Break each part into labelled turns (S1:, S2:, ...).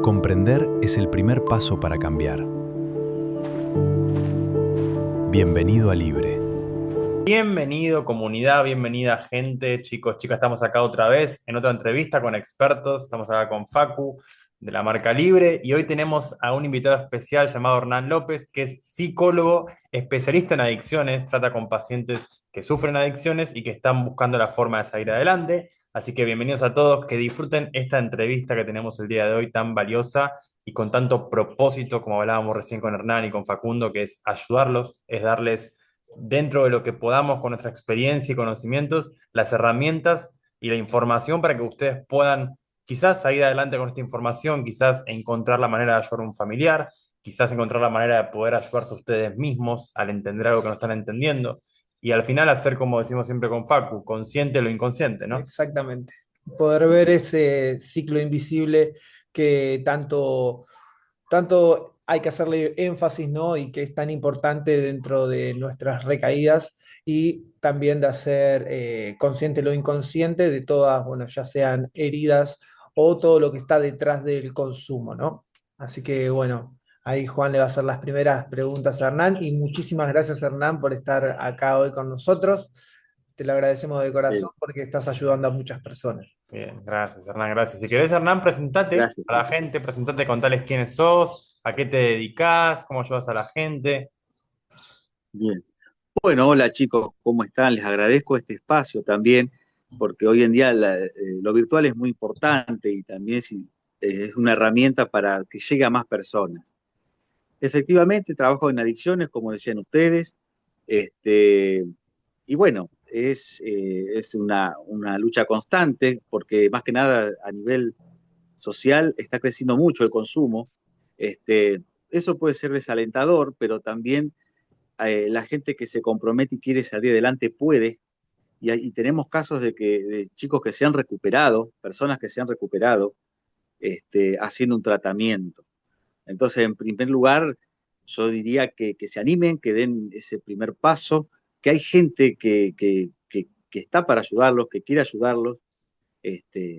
S1: Comprender es el primer paso para cambiar. Bienvenido a Libre.
S2: Bienvenido comunidad, bienvenida gente, chicos, chicas, estamos acá otra vez en otra entrevista con expertos, estamos acá con Facu de la marca Libre y hoy tenemos a un invitado especial llamado Hernán López, que es psicólogo, especialista en adicciones, trata con pacientes que sufren adicciones y que están buscando la forma de salir adelante, así que bienvenidos a todos, que disfruten esta entrevista que tenemos el día de hoy tan valiosa y con tanto propósito, como hablábamos recién con Hernán y con Facundo, que es ayudarlos, es darles dentro de lo que podamos con nuestra experiencia y conocimientos, las herramientas y la información para que ustedes puedan quizás salir adelante con esta información, quizás encontrar la manera de ayudar a un familiar, quizás encontrar la manera de poder ayudarse a ustedes mismos al entender algo que no están entendiendo y al final hacer, como decimos siempre con Facu, consciente lo inconsciente, ¿no?
S3: Exactamente. Poder ver ese ciclo invisible que tanto hay que hacerle énfasis, ¿no? Y que es tan importante dentro de nuestras recaídas y también de hacer consciente lo inconsciente de todas, bueno, ya sean heridas o todo lo que está detrás del consumo, ¿no? Así que, bueno, ahí Juan le va a hacer las primeras preguntas a Hernán y muchísimas gracias, Hernán, por estar acá hoy con nosotros. Te lo agradecemos de
S4: Eh,
S3: corazón porque estás ayudando a muchas personas.
S2: Bien, gracias Hernán, gracias. Si querés Hernán, presentate
S4: Gracias.
S2: a la gente, presentate, contales quiénes sos, a qué te dedicás, cómo ayudas a la gente.
S4: Bien. Bueno, hola chicos, ¿cómo están? Les agradezco este espacio también, porque hoy en día lo virtual es muy importante y también es una herramienta para que llegue a más personas. Efectivamente, trabajo en adicciones, como decían ustedes, este, y bueno, es una lucha constante, porque más que nada a nivel social está creciendo mucho el consumo. Eso puede ser desalentador, pero también la gente que se compromete y quiere salir adelante puede, y tenemos casos de chicos que se han recuperado, personas que se han recuperado haciendo un tratamiento. Entonces, en primer lugar, yo diría que se animen, que den ese primer paso, que hay gente que está para ayudarlos, que quiere ayudarlos,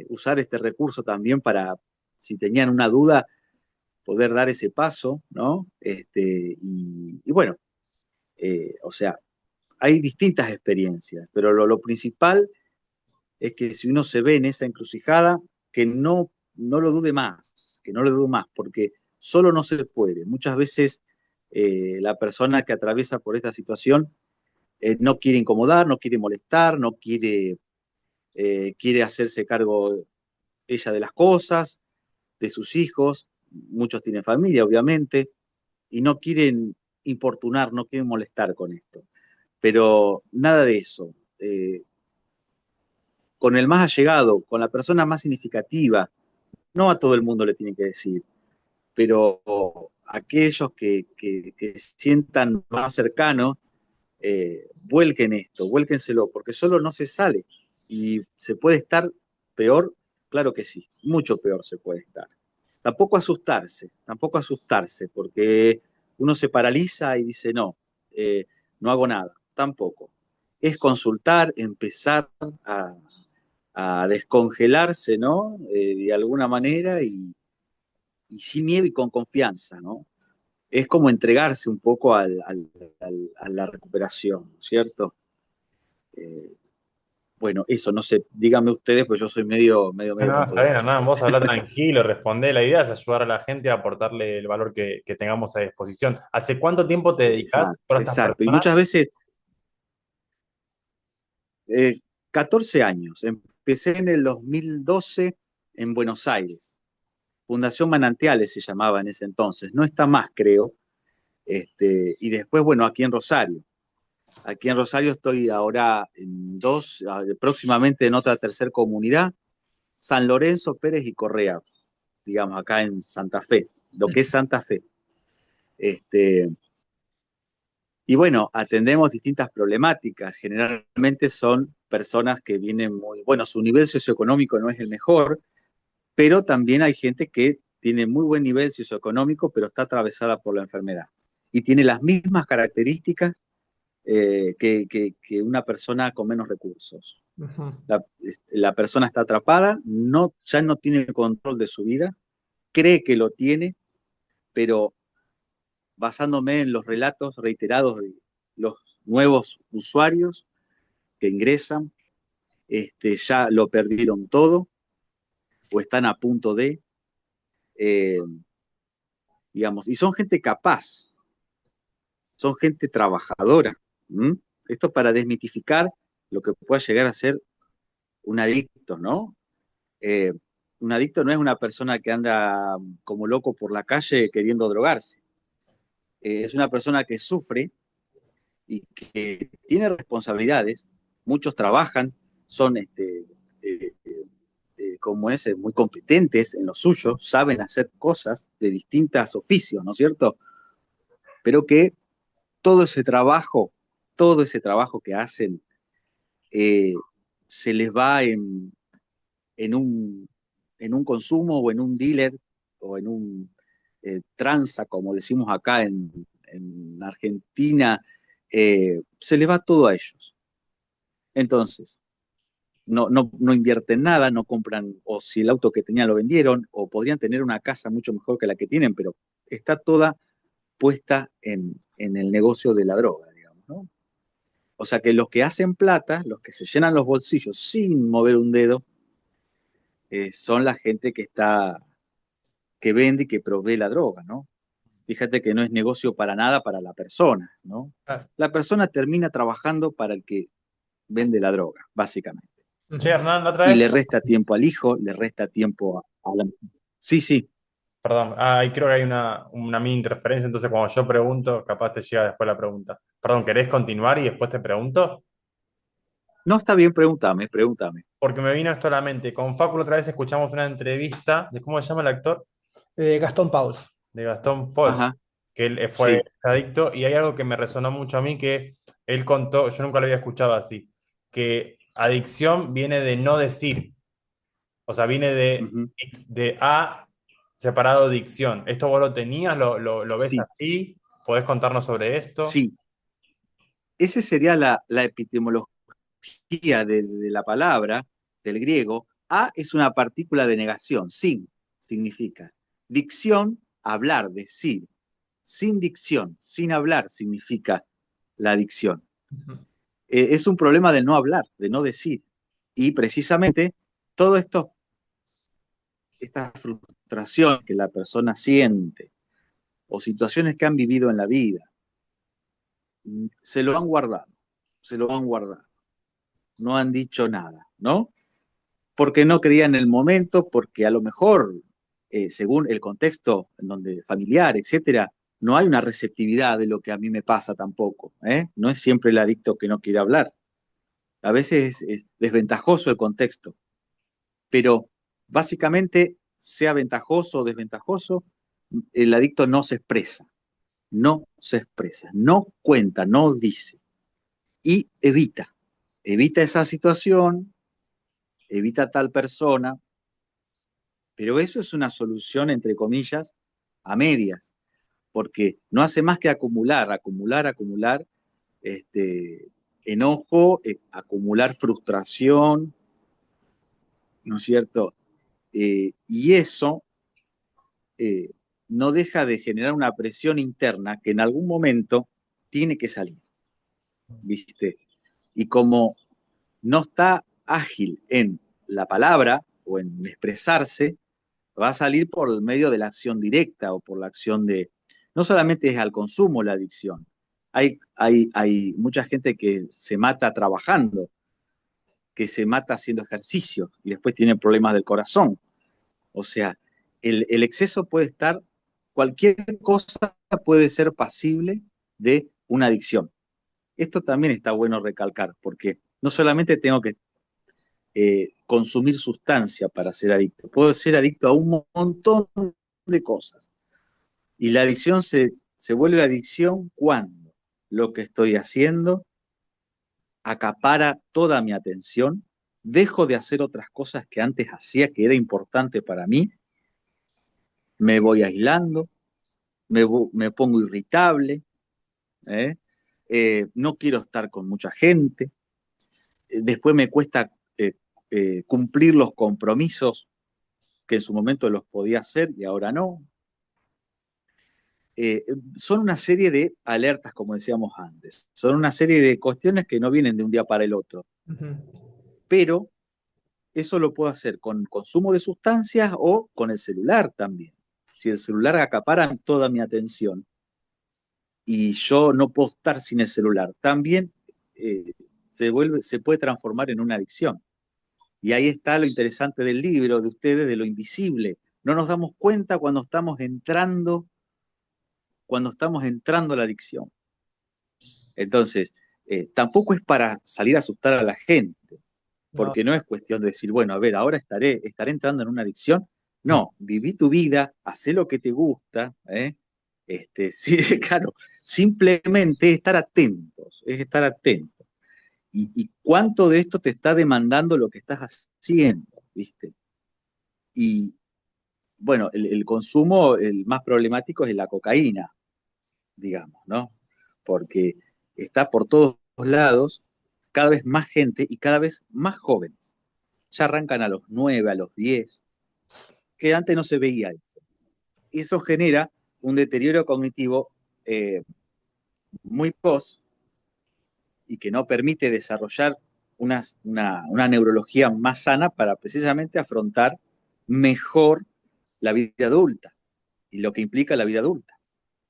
S4: usar este recurso también para, si tenían una duda, poder dar ese paso, ¿no? Y bueno, o sea, hay distintas experiencias, pero lo principal es que si uno se ve en esa encrucijada, que no lo dude más, que no lo dude más, porque solo no se puede. Muchas veces la persona que atraviesa por esta situación no quiere incomodar, no quiere molestar, no quiere, quiere hacerse cargo ella de las cosas, de sus hijos, muchos tienen familia, obviamente, y no quieren importunar, no quieren molestar con esto. Pero nada de eso. Con el más allegado, con la persona más significativa, no a todo el mundo le tienen que decir, pero aquellos que sientan más cercanos, vuelquen esto, vuélquenselo, porque solo no se sale. Y se puede estar peor, claro que sí, mucho peor se puede estar. Tampoco asustarse, porque uno se paraliza y dice, no, no hago nada, tampoco. Es consultar, empezar a, a descongelarse, ¿no? De alguna manera y sin miedo y con confianza, ¿no? Es como entregarse un poco a la recuperación, ¿cierto? Eh, bueno, eso, no sé, díganme ustedes, pues yo soy
S2: No,
S4: medio
S2: no,
S4: con
S2: está
S4: todo
S2: bien,
S4: esto.
S2: Hernán, vos hablar tranquilo, respondé. La idea es ayudar a la gente a aportarle el valor que tengamos a disposición. ¿Hace cuánto tiempo te dedicás
S4: Exacto,
S2: a estas
S4: exacto. Y muchas
S2: personas?
S4: veces, eh, 14 años, empecé en el 2012 en Buenos Aires. Fundación Manantiales se llamaba en ese entonces, no está más, creo. Y después, bueno, aquí en Rosario. Aquí en Rosario estoy ahora en próximamente en otra tercer comunidad, San Lorenzo, Pérez y Correa, digamos, acá en Santa Fe, lo que es Santa Fe. Este, y bueno, atendemos distintas problemáticas. Generalmente son personas que vienen muy, bueno, su nivel socioeconómico no es el mejor, pero también hay gente que tiene muy buen nivel socioeconómico, pero está atravesada por la enfermedad. Y tiene las mismas características que una persona con menos recursos.
S3: Ujú.
S4: La persona está atrapada, no, ya no tiene el control de su vida, cree que lo tiene, pero basándome en los relatos reiterados de los nuevos usuarios que ingresan, ya lo perdieron todo o están a punto de, eh, digamos, y son gente capaz, son gente trabajadora. ¿M? Esto para desmitificar lo que pueda llegar a ser un adicto, ¿no? Eh, un adicto no es una persona que anda como loco por la calle queriendo drogarse. Es una persona que sufre y que tiene responsabilidades. Muchos trabajan, son eh, como es, muy competentes en lo suyo, saben hacer cosas de distintos oficios, ¿no es cierto? Pero que todo todo ese trabajo que hacen, eh, se les va en un, en un consumo o en un dealer o en un tranza, como decimos acá en Argentina, se les va todo a ellos. Entonces, no invierten nada, no compran, o si el auto que tenían lo vendieron, o podrían tener una casa mucho mejor que la que tienen, pero está toda puesta en el negocio de la droga, digamos, ¿no? O sea que los que hacen plata, los que se llenan los bolsillos sin mover un dedo, son la gente que vende y que provee la droga, ¿no? Fíjate que no es negocio para nada para la persona, ¿no?
S2: Ah,
S4: La persona termina trabajando para el que vende la droga, básicamente.
S2: Che, Hernán, la otra
S4: Y
S2: vez,
S4: le resta tiempo al hijo, le resta tiempo a la... Sí, sí.
S2: perdón, ahí creo que hay una mini interferencia, entonces cuando yo pregunto, capaz te llega después la pregunta. Perdón, ¿querés continuar y después te pregunto?
S4: No, está bien, pregúntame, pregúntame.
S2: Porque me vino esto a la mente. Con Facu la otra vez escuchamos una entrevista de, ¿cómo se llama el actor?
S3: Gastón Pauls.
S2: De Gastón Pauls,
S4: Ajá,
S2: que él fue
S4: sí.
S2: adicto, y hay algo que me resonó mucho a mí, que él contó, yo nunca lo había escuchado así, que adicción viene de no decir, o sea, viene
S4: Ujú.
S2: de A separado dicción. ¿Esto vos lo tenías? ¿Lo ves
S4: Sí,
S2: así? ¿Podés contarnos sobre esto?
S4: sí. Esa sería la epistemología de la palabra, del griego. A es una partícula de negación, sin significa. Dicción, hablar, decir. Sin dicción, sin hablar, significa la dicción.
S2: Ujú.
S4: Es un problema de no hablar, de no decir. Y precisamente todo esta frustración que la persona siente o situaciones que han vivido en la vida, se lo han guardado, se lo han guardado. No han dicho nada, ¿no? Porque no creía en el momento, porque a lo mejor, según el contexto en donde familiar, etcétera, no hay una receptividad de lo que a mí me pasa tampoco, ¿eh? No es siempre el adicto que no quiere hablar. A veces es desventajoso el contexto, pero básicamente, sea ventajoso o desventajoso, el adicto no se expresa, no se expresa, no cuenta, no dice y evita esa situación, evita tal persona. Pero eso es una solución, entre comillas, a medias, porque no hace más que acumular, acumular, acumular enojo, acumular frustración, ¿no es cierto? Y eso eh, no deja de generar una presión interna que en algún momento tiene que salir, ¿viste? Y como no está ágil en la palabra o en expresarse, va a salir por el medio de la acción directa o por la acción de... No solamente es al consumo la adicción, hay mucha gente que se mata trabajando, que se mata haciendo ejercicio y después tiene problemas del corazón. O sea, el exceso puede estar, cualquier cosa puede ser pasible de una adicción. Esto también está bueno recalcar, porque no solamente tengo que consumir sustancia para ser adicto, puedo ser adicto a un montón de cosas. Y la adicción se vuelve adicción cuando lo que estoy haciendo acapara toda mi atención, dejo de hacer otras cosas que antes hacía que era importante para mí, me voy aislando, me pongo irritable, ¿eh? No quiero estar con mucha gente, después me cuesta cumplir los compromisos que en su momento los podía hacer y ahora no. Son una serie de alertas, como decíamos antes. Son una serie de cuestiones que no vienen de un día para el otro.
S3: Ujú.
S4: Pero eso lo puedo hacer con consumo de sustancias o con el celular también. Si el celular acapara toda mi atención y yo no puedo estar sin el celular, también se puede transformar en una adicción. Y ahí está lo interesante del libro, de ustedes, de lo invisible. No nos damos cuenta cuando estamos entrando a la adicción. Entonces, tampoco es para salir a asustar a la gente,
S3: No,
S4: porque no es cuestión de decir, bueno, a ver, ahora estaré entrando en una adicción. No, viví tu vida, hacé lo que te gusta, ¿eh? Sí, claro, simplemente es estar atentos. Y cuánto de esto te está demandando lo que estás haciendo, ¿viste? Y bueno, el consumo, el más problemático es la cocaína, digamos, ¿no? Porque está por todos lados, cada vez más gente y cada vez más jóvenes. Ya arrancan a los 9, a los 10, que antes no se veía eso. Y eso genera un deterioro cognitivo muy precoz y que no permite desarrollar una neurología más sana para precisamente afrontar mejor la vida adulta y lo que implica la vida adulta,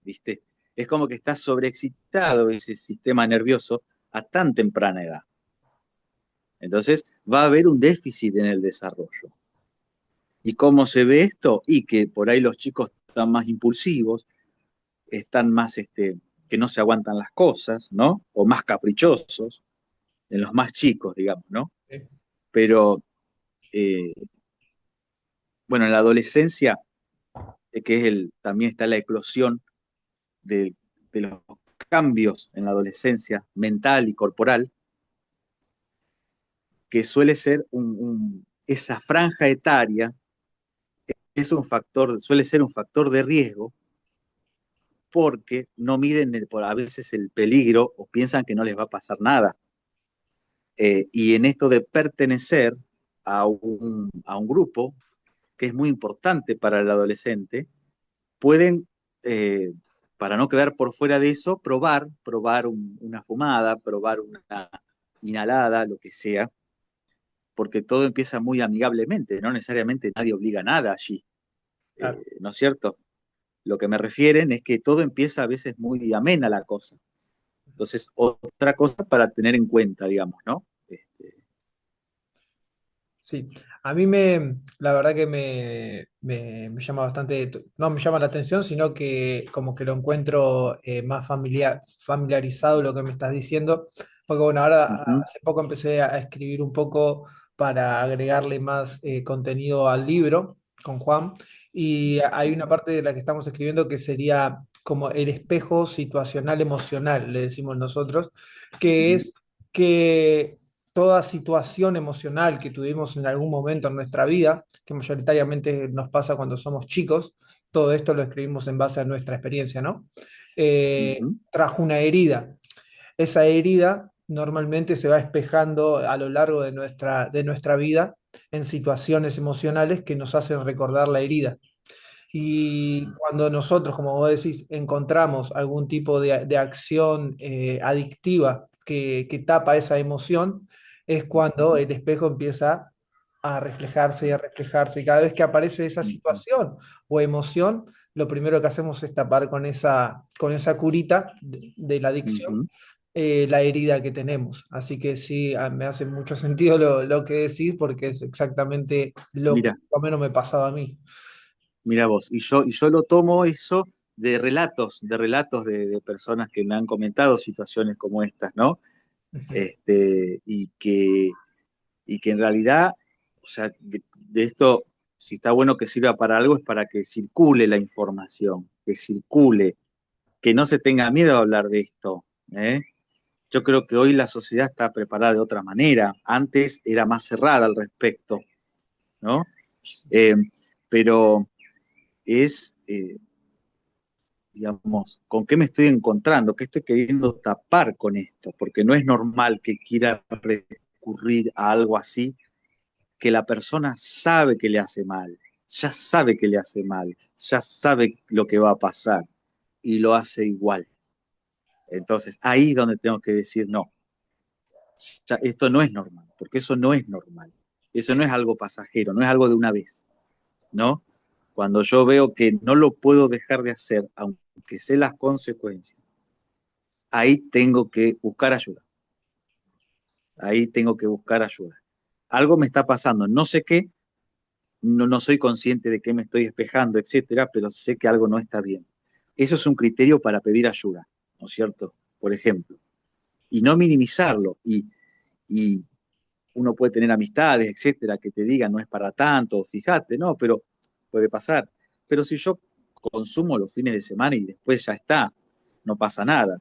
S4: ¿viste? Es como que está sobreexcitado ese sistema nervioso a tan temprana edad. Entonces va a haber un déficit en el desarrollo. ¿Y cómo se ve esto? Y que por ahí los chicos están más impulsivos, están más, que no se aguantan las cosas, ¿no? O más caprichosos, en los más chicos, digamos, ¿no?
S3: sí.
S4: Pero, eh, bueno, en la adolescencia, que es también está la eclosión de, de los cambios en la adolescencia mental y corporal, que suele ser esa franja etaria, suele ser un factor de riesgo porque no miden a veces el peligro o piensan que no les va a pasar nada. Y en esto de pertenecer a un grupo, que es muy importante para el adolescente, pueden, eh, para no quedar por fuera de eso, probar una fumada, probar una inhalada, lo que sea, porque todo empieza muy amigablemente, no necesariamente nadie obliga a nada allí,
S3: Claro.
S4: ¿no es cierto? Lo que me refieren es que todo empieza a veces muy amena la cosa. Entonces, otra cosa para tener en cuenta, digamos, ¿no?
S3: Sí, a mí la verdad que me llama bastante, no me llama la atención, sino que como que lo encuentro más familiarizado lo que me estás diciendo, porque bueno, ahora
S4: Ujú,
S3: hace poco empecé a escribir un poco para agregarle más contenido al libro con Juan, y hay una parte de la que estamos escribiendo que sería como el espejo situacional emocional, le decimos nosotros, que
S4: ujú,
S3: es que toda situación emocional que tuvimos en algún momento en nuestra vida, que mayoritariamente nos pasa cuando somos chicos, todo esto lo escribimos en base a nuestra experiencia, ¿no?
S4: ujú,
S3: Trajo una herida. Esa herida normalmente se va espejando a lo largo de nuestra vida en situaciones emocionales que nos hacen recordar la herida. Y cuando nosotros, como vos decís, encontramos algún tipo de acción adictiva que tapa esa emoción, es cuando
S4: ujú,
S3: el espejo empieza a reflejarse y a reflejarse. Y cada vez que aparece esa
S4: ujú,
S3: situación o emoción, lo primero que hacemos es tapar con esa curita de la adicción
S4: ujú.
S3: la herida que tenemos. Así que sí, me hace mucho sentido lo que decís porque es exactamente lo que
S4: Mira,
S3: más o menos me pasaba a mí.
S4: mira vos, y yo lo tomo eso de personas que me han comentado situaciones como estas, ¿no?
S3: Ujú.
S4: Este, y que en realidad, o sea, de esto, si está bueno que sirva para algo, es para que circule la información, que circule, que no se tenga miedo a hablar de esto, ¿eh? Yo creo que hoy la sociedad está preparada de otra manera. Antes era más cerrada al respecto, ¿no? Eh, pero es, digamos, ¿con qué me estoy encontrando? ¿Qué estoy queriendo tapar con esto? Porque no es normal que quiera recurrir a algo así que la persona sabe que le hace mal, ya sabe que le hace mal, ya sabe lo que va a pasar y lo hace igual. Entonces, ahí es donde tengo que decir, no, ya, esto no es normal, porque eso no es normal. Eso no es algo pasajero, no es algo de una vez, ¿no? Cuando yo veo que no lo puedo dejar de hacer, aunque sé las consecuencias, ahí tengo que buscar ayuda. Ahí tengo que buscar ayuda. Algo me está pasando, no sé qué, no soy consciente de qué me estoy espejando, etcétera, pero sé que algo no está bien. Eso es un criterio para pedir ayuda, ¿no es cierto? Por ejemplo, y no minimizarlo. Y uno puede tener amistades, etcétera, que te digan no es para tanto, fíjate, no, pero puede pasar. Pero si yo consumo los fines de semana y después ya está, no pasa nada.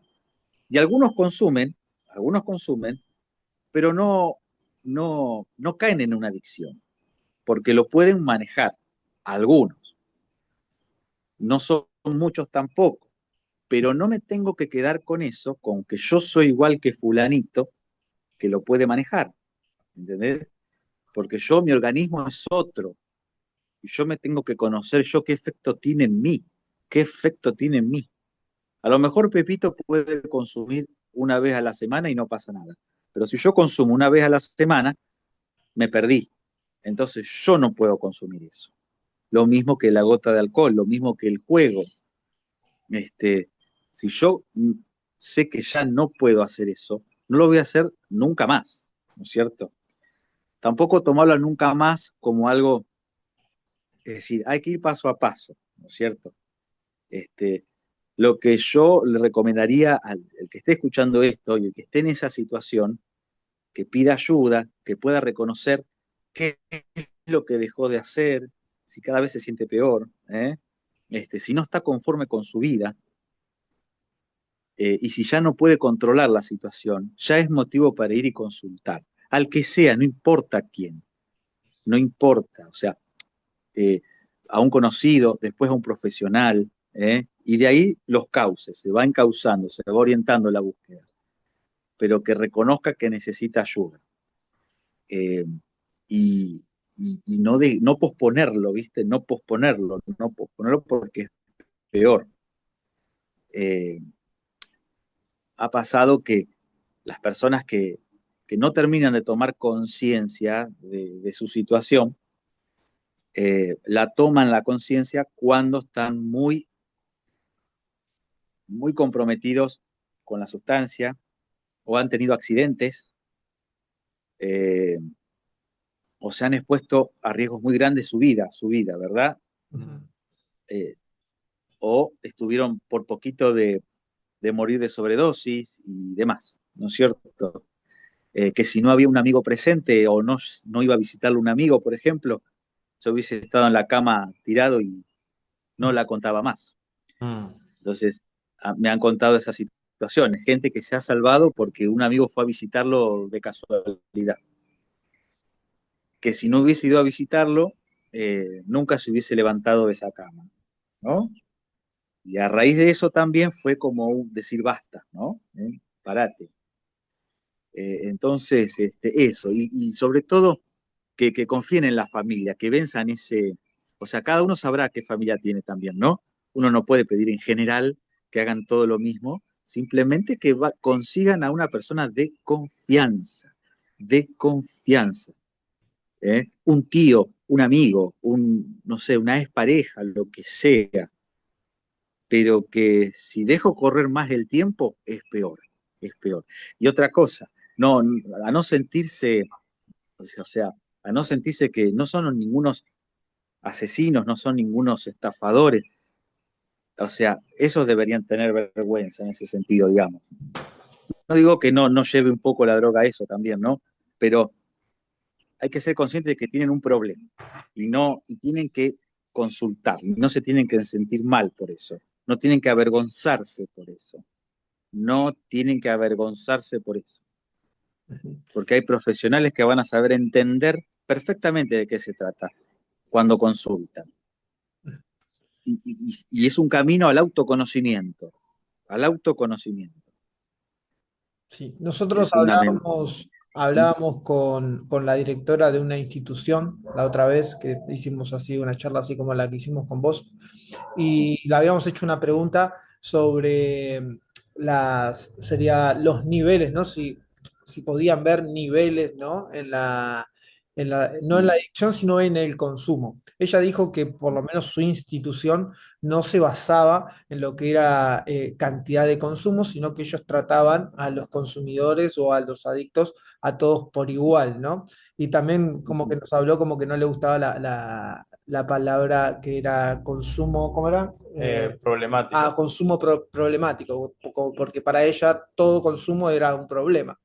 S4: Y algunos consumen, pero no caen en una adicción, porque lo pueden manejar, algunos. No son muchos tampoco, pero no me tengo que quedar con eso, con que yo soy igual que fulanito, que lo puede manejar, ¿entendés? Porque mi organismo es otro, y yo me tengo que conocer yo qué efecto tiene en mí, qué efecto tiene en mí. A lo mejor Pepito puede consumir una vez a la semana y no pasa nada, pero si yo consumo una vez a la semana, me perdí. Entonces yo no puedo consumir eso. Lo mismo que la gota de alcohol, lo mismo que el juego. Este, si yo sé que ya no puedo hacer eso, no lo voy a hacer nunca más, ¿no es cierto? Tampoco tomarlo nunca más como algo, es decir, hay que ir paso a paso, ¿no es cierto? Este, lo que yo le recomendaría al el que esté escuchando esto y el que esté en esa situación, que pida ayuda, que pueda reconocer qué es lo que dejó de hacer, si cada vez se siente peor, ¿eh? Si no está conforme con su vida, y si ya no puede controlar la situación, ya es motivo para ir y consultar. Al que sea, no importa quién, no importa, o sea, eh, a un conocido, después a un profesional, y de ahí los cauces, se va encauzando, se va orientando la búsqueda, pero que reconozca que necesita ayuda. Eh, y, y no posponerlo, ¿viste? No posponerlo porque es peor. Eh, ha pasado que las personas que no terminan de tomar conciencia de su situación, la toman la conciencia cuando están muy, muy comprometidos con la sustancia o han tenido accidentes, eh, o se han expuesto a riesgos muy grandes su vida, ¿verdad? Eh, o estuvieron por poquito de morir de sobredosis y demás, ¿no es cierto? Que si no había un amigo presente o no iba a visitarle un amigo, por ejemplo, yo hubiese estado en la cama tirado y no la contaba más.
S2: Mm.
S4: Entonces, me han contado esas situaciones, gente que se ha salvado porque un amigo fue a visitarlo de casualidad, que si no hubiese ido a visitarlo, nunca se hubiese levantado de esa cama, ¿no? Y a raíz de eso también fue como decir basta, ¿no? Parate. Entonces, eso, y sobre todo que confíen en la familia, que venzan ese, o sea, cada uno sabrá qué familia tiene también, ¿no? Uno no puede pedir en general que hagan todo lo mismo, simplemente que consigan a una persona de confianza, ¿eh? Un tío, un amigo, no sé, una expareja, lo que sea, pero que si dejo correr más el tiempo, es peor, es peor. Y otra cosa, no, a no sentirse, o sea, a no sentirse que no son ningunos asesinos, no son ningunos estafadores, o sea, esos deberían tener vergüenza en ese sentido, digamos. No digo que no lleve un poco la droga a eso también, ¿no? Pero hay que ser conscientes de que tienen un problema y tienen que consultar, y no se tienen que sentir mal por eso, no tienen que avergonzarse por eso, no tienen que avergonzarse por eso, porque hay profesionales que van a saber entender perfectamente de qué se trata cuando consultan. Y es un camino al autoconocimiento.
S3: Sí,
S4: Es
S3: nosotros
S4: fundamental.
S3: hablábamos con la directora de una institución la otra vez, que hicimos así una charla así como la que hicimos con vos, y le habíamos hecho una pregunta sobre sería los niveles, ¿no? Si podían ver niveles, ¿no? No en la adicción, sino en el consumo. Ella dijo que por lo menos su institución no se basaba en lo que era cantidad de consumo, sino que ellos trataban a los consumidores o a los adictos a todos por igual, ¿no? Y también como que nos habló como que no le gustaba la palabra que era consumo, ¿cómo era?
S2: Problemático.
S3: Consumo problemático, porque para ella todo consumo era un problema.
S4: Ujú.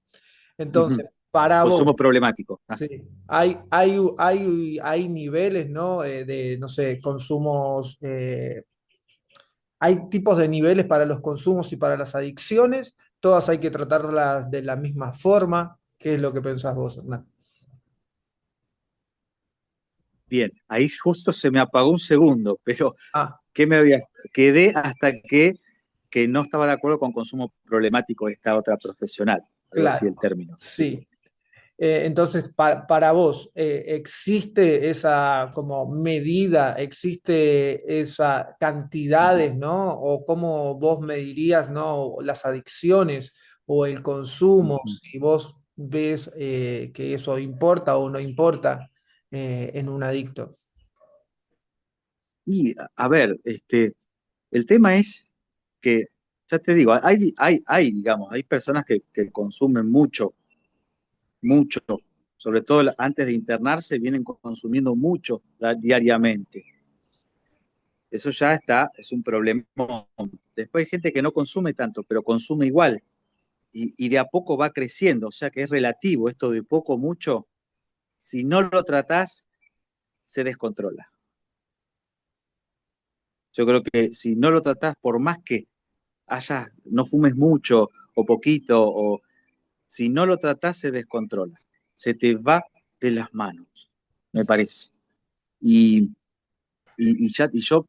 S3: Entonces, para vos,
S4: Consumo problemático. Ah,
S3: sí, hay niveles, ¿no? No sé, consumos, hay tipos de niveles para los consumos y para las adicciones, todas hay que tratarlas de la misma forma. ¿Qué es lo que pensás vos, Hernán?
S4: bien, ahí justo se me apagó un segundo, pero
S3: Ah,
S4: ¿qué me había? Quedé hasta que no estaba de acuerdo con consumo problemático de esta otra profesional, algo así
S3: claro,
S4: el término. Sí.
S3: sí. Entonces, para vos, ¿existe esa como medida, existe esa cantidades, ¿no? ¿O cómo vos medirías, ¿no? Las adicciones o el consumo,
S4: Ujú.
S3: si vos ves que eso importa o no importa en un adicto?
S4: Y a ver, el tema es que, ya te digo, digamos, hay personas que consumen mucho, mucho, sobre todo antes de internarse, vienen consumiendo mucho diariamente. Eso ya está, es un problema. Después hay gente que no consume tanto, pero consume igual. Y de a poco va creciendo, o sea que es relativo, esto de poco, mucho, si no lo tratás, se descontrola. Yo creo que si no lo tratás, por más que no fumes mucho o poquito, o si no lo tratás, se descontrola, se te va de las manos, me parece. Y, y yo,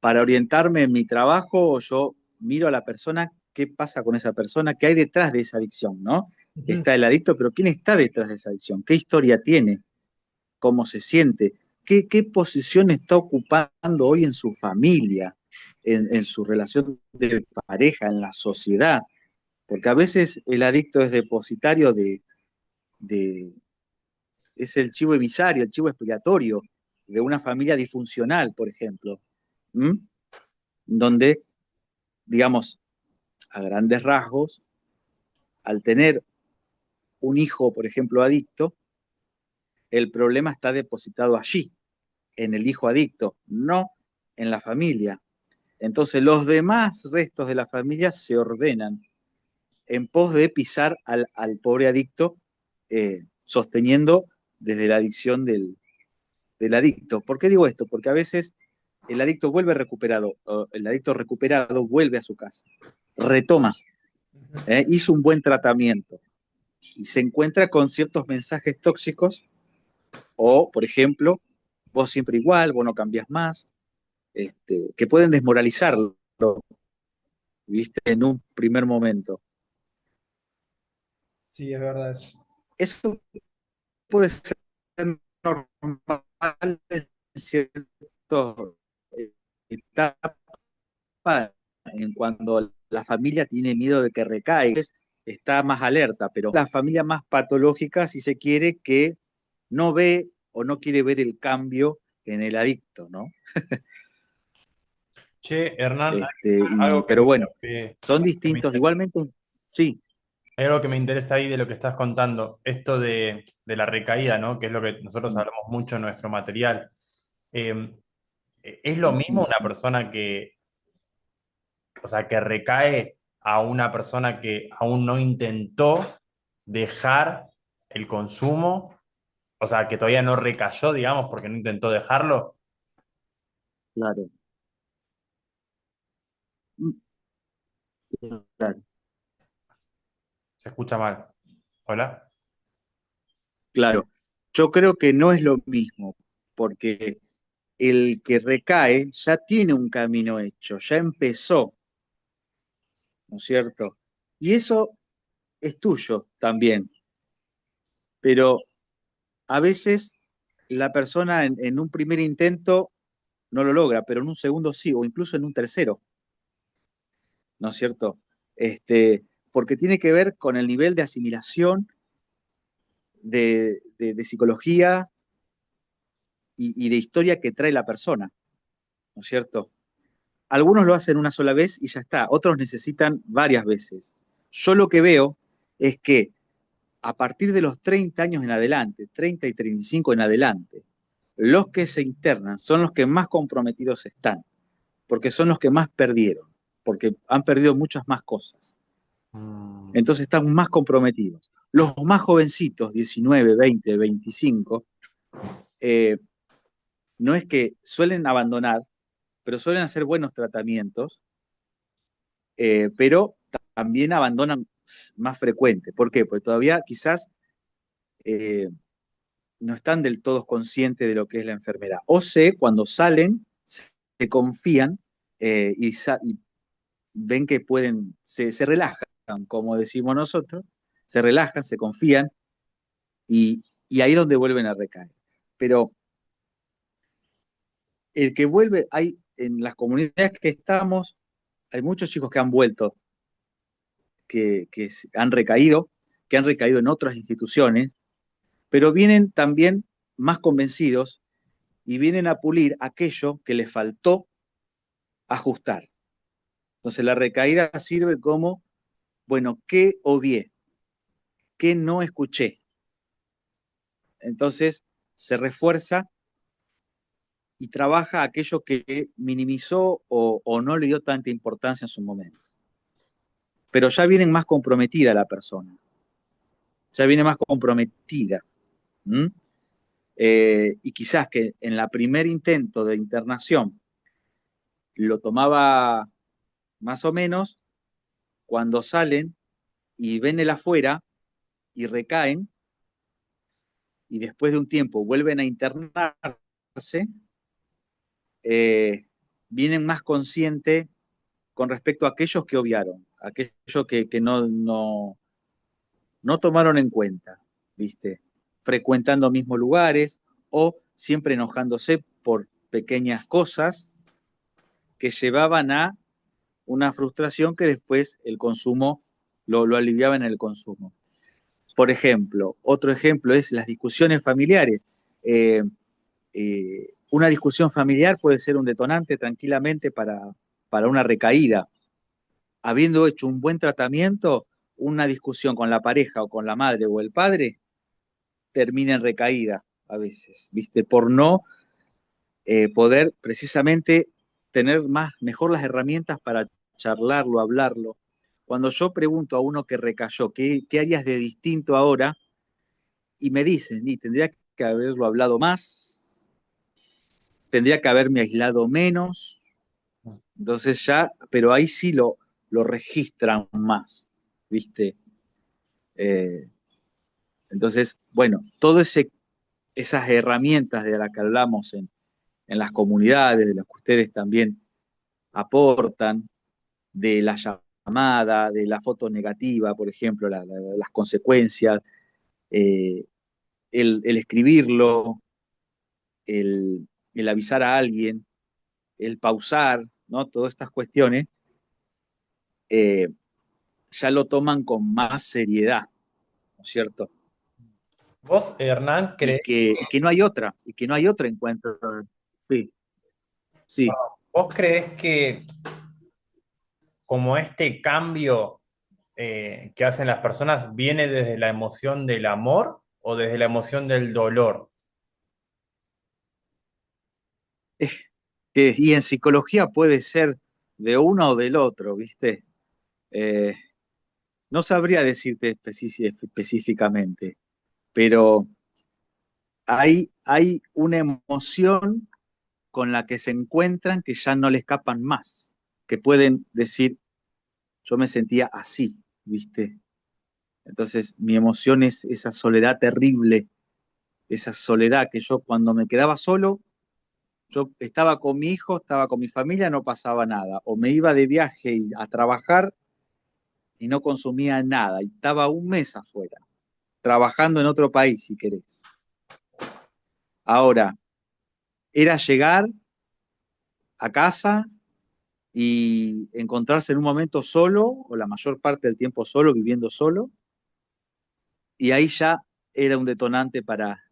S4: para orientarme en mi trabajo, yo miro a la persona, qué pasa con esa persona, qué hay detrás de esa adicción, ¿no?
S3: Ujú.
S4: Está el adicto, pero ¿quién está detrás de esa adicción? ¿Qué historia tiene? ¿Cómo se siente? ¿Qué posición está ocupando hoy en su familia, en su relación de pareja, en la sociedad? Porque a veces el adicto es depositario de es el chivo emisario, el chivo expiatorio de una familia disfuncional, por ejemplo, ¿m? Donde, digamos, a grandes rasgos, al tener un hijo, por ejemplo, adicto, el problema está depositado allí, en el hijo adicto, no en la familia. Entonces los demás restos de la familia se ordenan en pos de pisar al pobre adicto, sosteniendo desde la adicción del adicto. ¿Por qué digo esto? Porque a veces el adicto vuelve recuperado, el adicto recuperado vuelve a su casa, retoma, hizo un buen tratamiento y se encuentra con ciertos mensajes tóxicos o, por ejemplo, vos siempre igual, vos no cambias más, que pueden desmoralizarlo, ¿viste? En un primer momento.
S3: Sí, es verdad eso.
S4: Eso puede ser normal en ciertas etapas, en cuando la familia tiene miedo de que recaiga, está más alerta, pero la familia más patológica, si se quiere, que no ve o no quiere ver el cambio en el adicto, ¿no?
S2: Che, Hernán, hay algo
S4: Pero bueno, son
S2: que me
S4: distintos.
S2: interesa.
S4: Igualmente, sí.
S2: Hay algo que me interesa ahí de lo que estás contando, esto de la recaída, ¿no? Que es lo que nosotros hablamos mucho en nuestro material. Eh, ¿Es lo mismo una persona o sea, que recae a una persona que aún no intentó dejar el consumo? O sea, que todavía no recayó, digamos, porque no intentó dejarlo.
S4: Claro, claro,
S2: Se escucha mal. ¿Hola?
S4: claro. Yo creo que no es lo mismo, porque el que recae ya tiene un camino hecho, ya empezó, ¿no es cierto? Y eso es tuyo también. pero a veces la persona en un primer intento no lo logra, pero en un segundo sí, o incluso en un tercero, ¿no es cierto? Porque tiene que ver con el nivel de asimilación de psicología y de historia que trae la persona, ¿no es cierto? Algunos lo hacen una sola vez y ya está, otros necesitan varias veces. Yo lo que veo es que a partir de los 30 años en adelante, 30 y 35 en adelante, los que se internan son los que más comprometidos están, porque son los que más perdieron, porque han perdido muchas más cosas. Entonces están más comprometidos. Los más jovencitos, 19, 20, 25, no es que suelen abandonar, pero suelen hacer buenos tratamientos, pero también abandonan más frecuente. ¿Por qué? Porque todavía quizás no están del todo conscientes de lo que es la enfermedad. O se, cuando salen, se confían y ven que pueden, se relajan, como decimos nosotros, se relajan, se confían y ahí es donde vuelven a recaer. Pero el que vuelve, hay en las comunidades que estamos, hay muchos chicos que han vuelto, que han recaído en otras instituciones, pero vienen también más convencidos y vienen a pulir aquello que les faltó ajustar. Entonces la recaída sirve como, bueno, ¿qué obvié? ¿Qué no escuché? Entonces se refuerza y trabaja aquello que minimizó o no le dio tanta importancia en su momento. Pero ya viene más comprometida la persona, ya viene más comprometida. Y quizás que en la primer intento de internación lo tomaba más o menos, cuando salen y ven el afuera y recaen, y después de un tiempo vuelven a internarse, vienen más conscientes con respecto a aquellos que obviaron, aquellos que no tomaron en cuenta, ¿viste? Frecuentando mismos lugares o siempre enojándose por pequeñas cosas que llevaban a una frustración que después el consumo lo aliviaba en el consumo. Por ejemplo, otro ejemplo es las discusiones familiares. Una discusión familiar puede ser un detonante tranquilamente para una recaída. Habiendo hecho un buen tratamiento, una discusión con la pareja o con la madre o el padre termina en recaída a veces, ¿viste? Por no poder precisamente tener mejor las herramientas para charlarlo, hablarlo. Cuando yo pregunto a uno que recayó, ¿qué harías de distinto ahora? Y me dicen, y tendría que haberlo hablado más, tendría que haberme aislado menos, entonces ya, pero ahí sí lo registran más, ¿viste? Entonces, bueno, todas esas herramientas de las que hablamos en las comunidades, de las que ustedes también aportan, de la llamada, de la foto negativa, por ejemplo, las consecuencias, eh, el escribirlo, el avisar a alguien, el pausar, ¿no? Todas estas cuestiones eh, ya lo toman con más seriedad, ¿no es cierto?
S2: Vos, Hernán,
S4: Y
S2: creés,
S4: que no hay otra, y que no hay otra encuentro. Sí, sí.
S2: vos creés que como este cambio que hacen las personas viene desde la emoción del amor o desde la emoción del dolor.
S4: Y en psicología puede ser de uno o del otro, ¿viste? Eh, no sabría decirte específicamente, pero hay una emoción con la que se encuentran que ya no le escapan más, que pueden decir, yo me sentía así, ¿viste? Entonces mi emoción es esa soledad terrible, esa soledad que yo cuando me quedaba solo, yo estaba con mi hijo, estaba con mi familia, no pasaba nada, o me iba de viaje a trabajar y no consumía nada, y estaba un mes afuera. trabajando en otro país, si querés. Ahora, era llegar a casa y encontrarse en un momento solo, o la mayor parte del tiempo solo, viviendo solo, y ahí ya era un detonante para...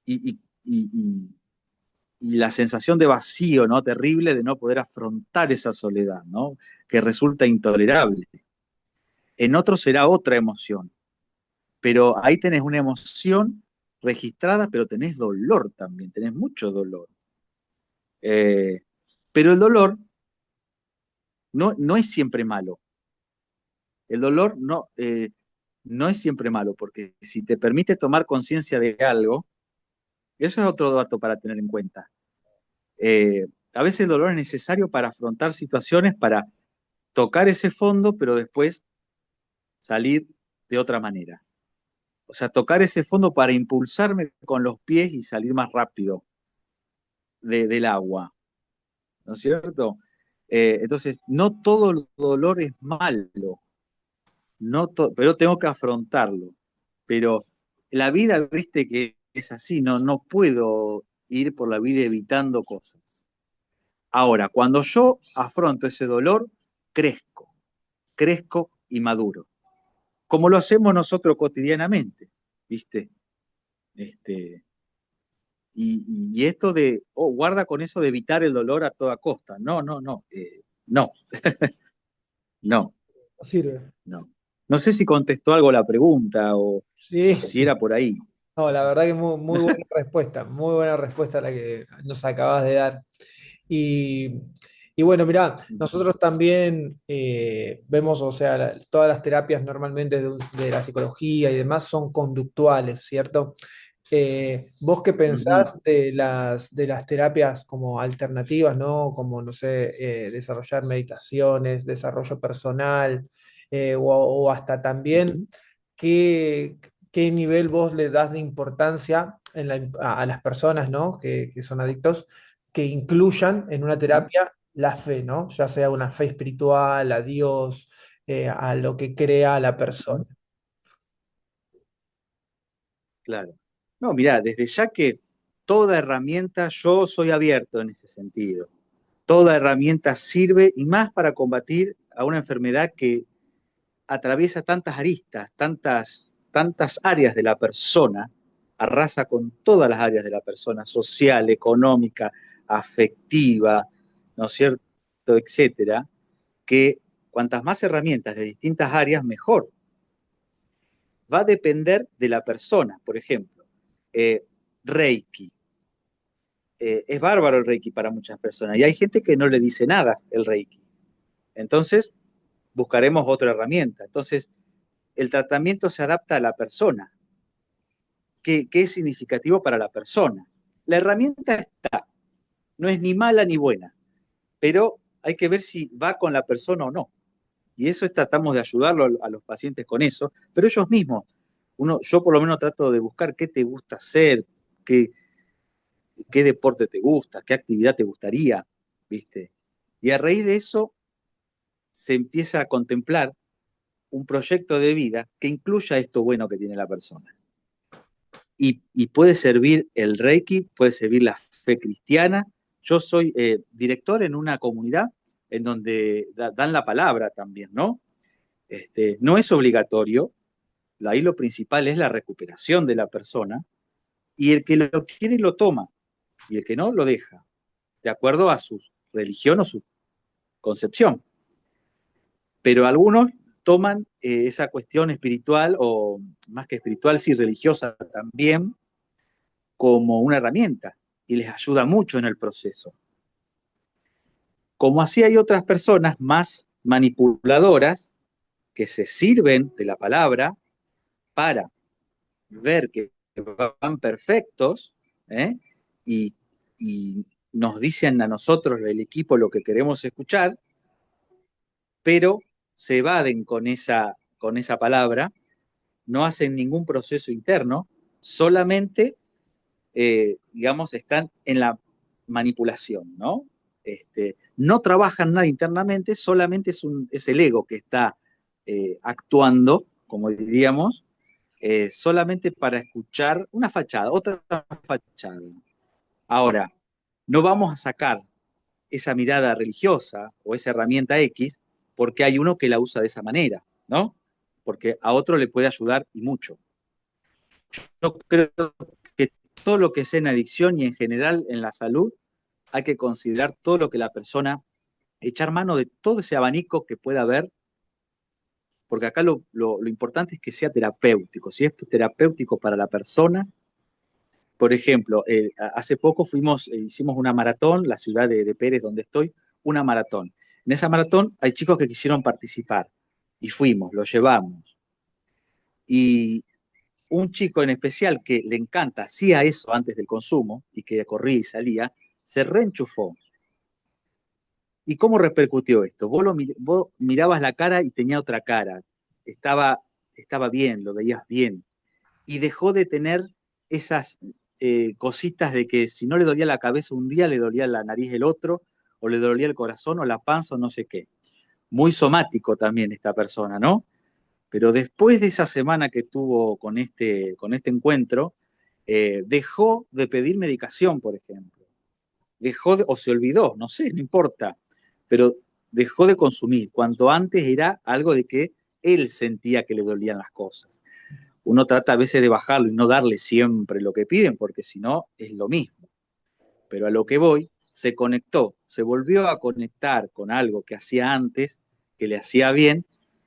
S4: y la sensación de vacío, ¿no? Terrible de no poder afrontar esa soledad, ¿no? Que resulta intolerable. En otros será otra emoción, pero ahí tenés una emoción registrada, pero tenés dolor también, tenés mucho dolor. Eh, pero el dolor no es siempre malo. El dolor no es siempre malo, porque si te permite tomar conciencia de algo, eso es otro dato para tener en cuenta. A veces el dolor es necesario para afrontar situaciones, para tocar ese fondo, pero después salir de otra manera. O sea, tocar ese fondo para impulsarme con los pies y salir más rápido del agua, ¿no es cierto? Entonces, no todo el dolor es malo, pero tengo que afrontarlo. Pero la vida, viste que es así, no puedo ir por la vida evitando cosas. Ahora, cuando yo afronto ese dolor, crezco y maduro, como lo hacemos nosotros cotidianamente, ¿viste? Este, y esto de, guarda con eso de evitar el dolor a toda costa. No, no,
S3: Sirve.
S4: no. No sé si contestó algo la pregunta o
S3: Sí.
S4: si era por ahí.
S3: No, la verdad que muy buena respuesta la que nos acabas de dar. Y, y bueno, mirá, nosotros también vemos, o sea, todas las terapias normalmente de la psicología y demás son conductuales, ¿cierto? ¿Vos qué
S4: Ujú.
S3: pensás de las terapias como alternativas, ¿no? Como, no sé, desarrollar meditaciones, desarrollo personal, o hasta también
S4: Ujú.
S3: qué, qué nivel vos le das de importancia a las personas, ¿no? Que son adictos, que incluyan en una terapia la fe, ¿no? Ya sea una fe espiritual, a Dios, a lo que crea la persona.
S4: Ujú. Claro. No, mirá, desde ya que toda herramienta, yo soy abierto en ese sentido. Toda herramienta sirve y más para combatir a una enfermedad que atraviesa tantas aristas, tantas áreas de la persona, arrasa con todas las áreas de la persona, social, económica, afectiva, ¿no es cierto?, etcétera, que cuantas más herramientas de distintas áreas, mejor. Va a depender de la persona, por ejemplo. eh, Reiki. Es bárbaro el Reiki para muchas personas y hay gente que no le dice nada el Reiki. Entonces, buscaremos otra herramienta. Entonces, el tratamiento se adapta a la persona. ¿Qué es significativo para la persona? La herramienta está, no es ni mala ni buena, pero hay que ver si va con la persona o no. Y eso tratamos de ayudarlo a los pacientes con eso, pero ellos mismos, yo por lo menos trato de buscar qué te gusta hacer, qué deporte te gusta, qué actividad te gustaría, ¿viste? Y a raíz de eso se empieza a contemplar un proyecto de vida que incluya esto bueno que tiene la persona. Y puede servir el Reiki, puede servir la fe cristiana. Yo soy director en una comunidad en donde dan la palabra también, ¿no? No es obligatorio, ahí lo principal es la recuperación de la persona, y el que lo quiere lo toma, y el que no lo deja, de acuerdo a su religión o su concepción. Pero algunos toman esa cuestión espiritual, o más que espiritual, sí religiosa también, como una herramienta y les ayuda mucho en el proceso. Como así hay otras personas más manipuladoras que se sirven de la palabra para ver que van perfectos, ¿eh? y, y nos dicen a nosotros, el equipo, lo que queremos escuchar, pero se evaden con esa palabra, no hacen ningún proceso interno, solamente digamos, están en la manipulación, ¿no? No trabajan nada internamente, solamente es el ego que está actuando, como diríamos, solamente para escuchar una fachada, otra fachada. Ahora, no vamos a sacar esa mirada religiosa o esa herramienta X porque hay uno que la usa de esa manera, ¿no? Porque a otro le puede ayudar y mucho. Yo creo que todo lo que sea en adicción y en general en la salud, hay que considerar todo lo que la persona, echar mano de todo ese abanico que pueda haber, porque acá lo importante es que sea terapéutico. Si es terapéutico para la persona, por ejemplo, hace poco hicimos una maratón, la ciudad de Pérez, donde estoy, una maratón. En esa maratón hay chicos que quisieron participar y fuimos, los llevamos. Y un chico en especial que le encanta, hacía eso antes del consumo y que corría y salía, se reenchufó. ¿Y cómo repercutió esto? Vos mirabas la cara y tenía otra cara. Estaba, estaba bien, lo veías bien. Y dejó de tener esas cositas de que si no le dolía la cabeza un día, le dolía la nariz el otro, o le dolía el corazón o la panza o no sé qué. Muy somático también esta persona, ¿no? Pero después de esa semana que tuvo con este encuentro, dejó de pedir medicación, por ejemplo. O se olvidó, no sé, no importa, pero dejó de consumir, cuanto antes era algo de que él sentía que le dolían las cosas. Uno trata a veces de bajarlo y no darle siempre lo que piden, porque si no es lo mismo. Pero a lo que voy, se conectó, se volvió a conectar con algo que hacía antes, que le hacía bien,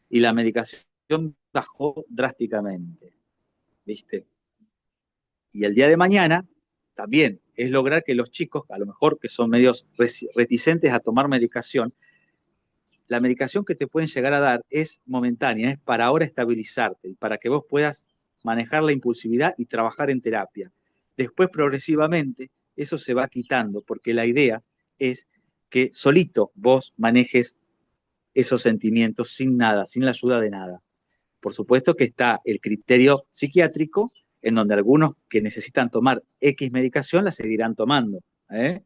S4: y la medicación bajó drásticamente, ¿viste? Y el día de mañana también es lograr que los chicos, a lo mejor que son medios reticentes a tomar medicación, la medicación que te pueden llegar a dar es momentánea, es para ahora estabilizarte y para que vos puedas manejar la impulsividad y trabajar en terapia. Después, progresivamente, eso se va quitando, porque la idea es que solito vos manejes esos sentimientos sin nada, sin la ayuda de nada. Por supuesto que está el criterio psiquiátrico, en donde algunos que necesitan tomar X medicación la seguirán tomando, ¿eh?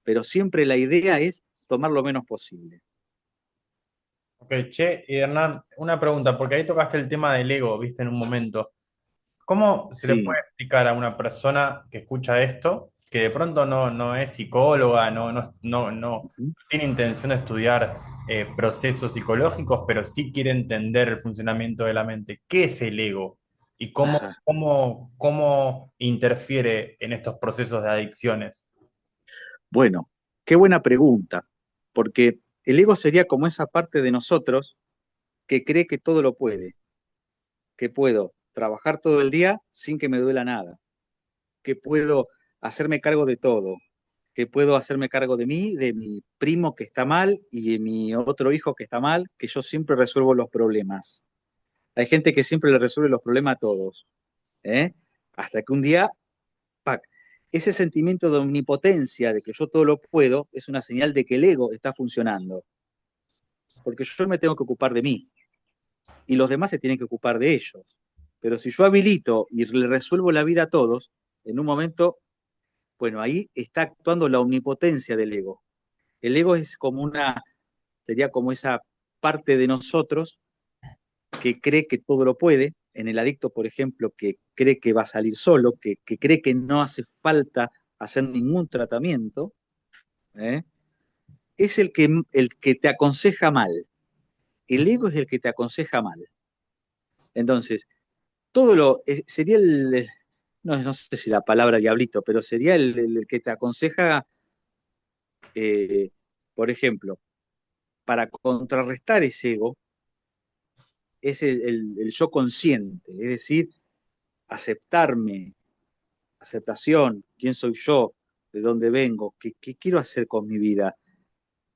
S4: Pero siempre la idea es tomar lo menos posible.
S2: Ok, che, y Hernán, una pregunta, porque ahí tocaste el tema del ego, viste, en un momento. ¿Cómo se le puede
S4: Sí.
S2: explicar a una persona que escucha esto, que de pronto no es psicóloga, no
S4: Uh -huh.
S2: tiene intención de estudiar procesos psicológicos, pero sí quiere entender el funcionamiento de la mente? ¿Qué es el ego? ¿Y
S4: Ajá.
S2: cómo interfiere en estos procesos de adicciones?
S4: Bueno, qué buena pregunta, porque el ego sería como esa parte de nosotros que cree que todo lo puede, que puedo trabajar todo el día sin que me duela nada, que puedo hacerme cargo de todo, que puedo hacerme cargo de mí, de mi primo que está mal y de mi otro hijo que está mal, que yo siempre resuelvo los problemas. Hay gente que siempre le resuelve los problemas a todos, ¿eh? Hasta que un día, ¡pac! Ese sentimiento de omnipotencia, de que yo todo lo puedo, es una señal de que el ego está funcionando, porque yo me tengo que ocupar de mí y los demás se tienen que ocupar de ellos. Pero si yo habilito y le resuelvo la vida a todos, en un momento, bueno, ahí está actuando la omnipotencia del ego. El ego es como sería como esa parte de nosotros que cree que todo lo puede, en el adicto, por ejemplo, que cree que va a salir solo, que cree que no hace falta hacer ningún tratamiento, ¿eh? Es el que te aconseja mal. El ego es el que te aconseja mal. Entonces, sería no sé si la palabra diablito, pero sería el que te aconseja, eh, por ejemplo, para contrarrestar ese ego, es el yo consciente, es decir, aceptarme, aceptación, quién soy yo, de dónde vengo, qué quiero hacer con mi vida.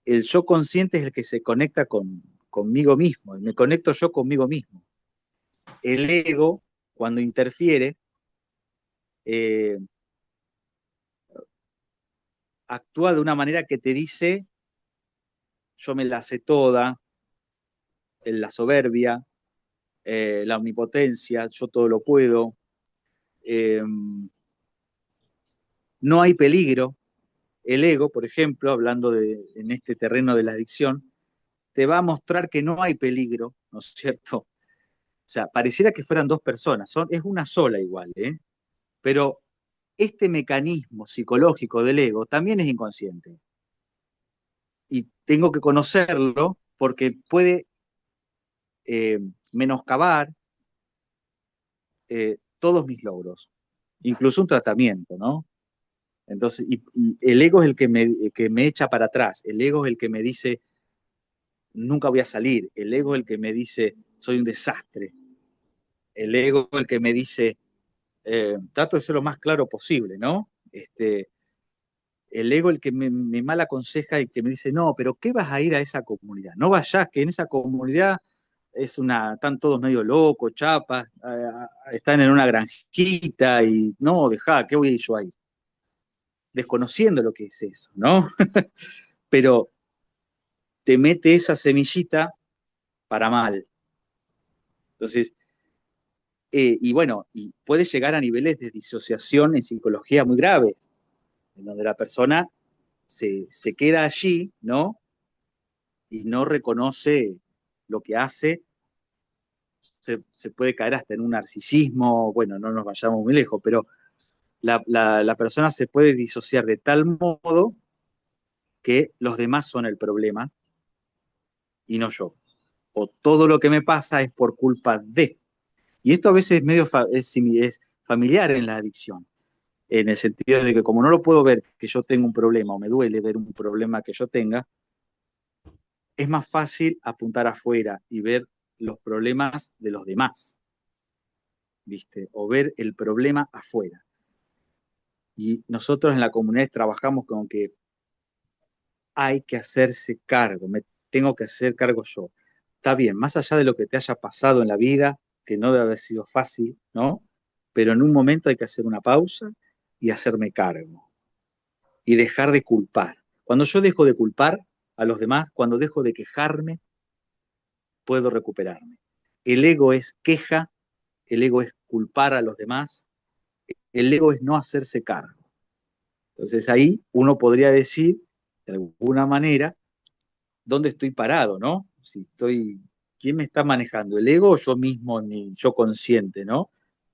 S4: El yo consciente es el que se conecta conmigo mismo, me conecto yo conmigo mismo. El ego, cuando interfiere, eh, actúa de una manera que te dice, yo me la sé toda, la soberbia, la omnipotencia, yo todo lo puedo, eh, no hay peligro. El ego, por ejemplo, en este terreno de la adicción, te va a mostrar que no hay peligro, ¿no es cierto? sea, pareciera que fueran dos personas, es una sola igual, ¿eh? Pero este mecanismo psicológico del ego también es inconsciente. Y tengo que conocerlo porque puede eh, menoscabar todos mis logros, incluso un tratamiento, ¿no? Entonces, y el ego es el que me echa para atrás, el ego es el que me dice, nunca voy a salir, el ego es el que me dice, soy un desastre, el ego es el que me dice, trato de ser lo más claro posible, ¿no? El ego el que me mal aconseja y que me dice, no, pero ¿qué vas a ir a esa comunidad? No vayas, que en esa comunidad están todos medio locos, chapas, están en una granjita y no, dejá, ¿qué voy a ir yo ahí? Desconociendo lo que es eso, ¿no? Pero te mete esa semillita para mal. Entonces, y bueno, y puede llegar a niveles de disociación en psicología muy graves, en donde la persona se queda allí, ¿no? Y no reconoce lo que hace, se puede caer hasta en un narcisismo, bueno, no nos vayamos muy lejos, pero la persona se puede disociar de tal modo que los demás son el problema y no yo. O todo lo que me pasa es por culpa de. Y esto a veces es familiar en la adicción, en el sentido de que como no lo puedo ver que yo tengo un problema o me duele ver un problema que yo tenga, es más fácil apuntar afuera y ver los problemas de los demás, ¿viste? O ver el problema afuera. Y nosotros en la comunidad trabajamos con que hay que hacerse cargo, me tengo que hacer cargo yo. Está bien, más allá de lo que te haya pasado en la vida, que no debe haber sido fácil, ¿no? Pero en un momento hay que hacer una pausa y hacerme cargo y dejar de culpar. Cuando yo dejo de culpar a los demás, cuando dejo de quejarme, puedo recuperarme. El ego es queja, el ego es culpar a los demás, el ego es no hacerse cargo. Entonces ahí uno podría decir, de alguna manera, dónde estoy parado, ¿no? Si estoy, ¿quién me está manejando? ¿El ego o yo mismo, ni yo consciente, ¿no?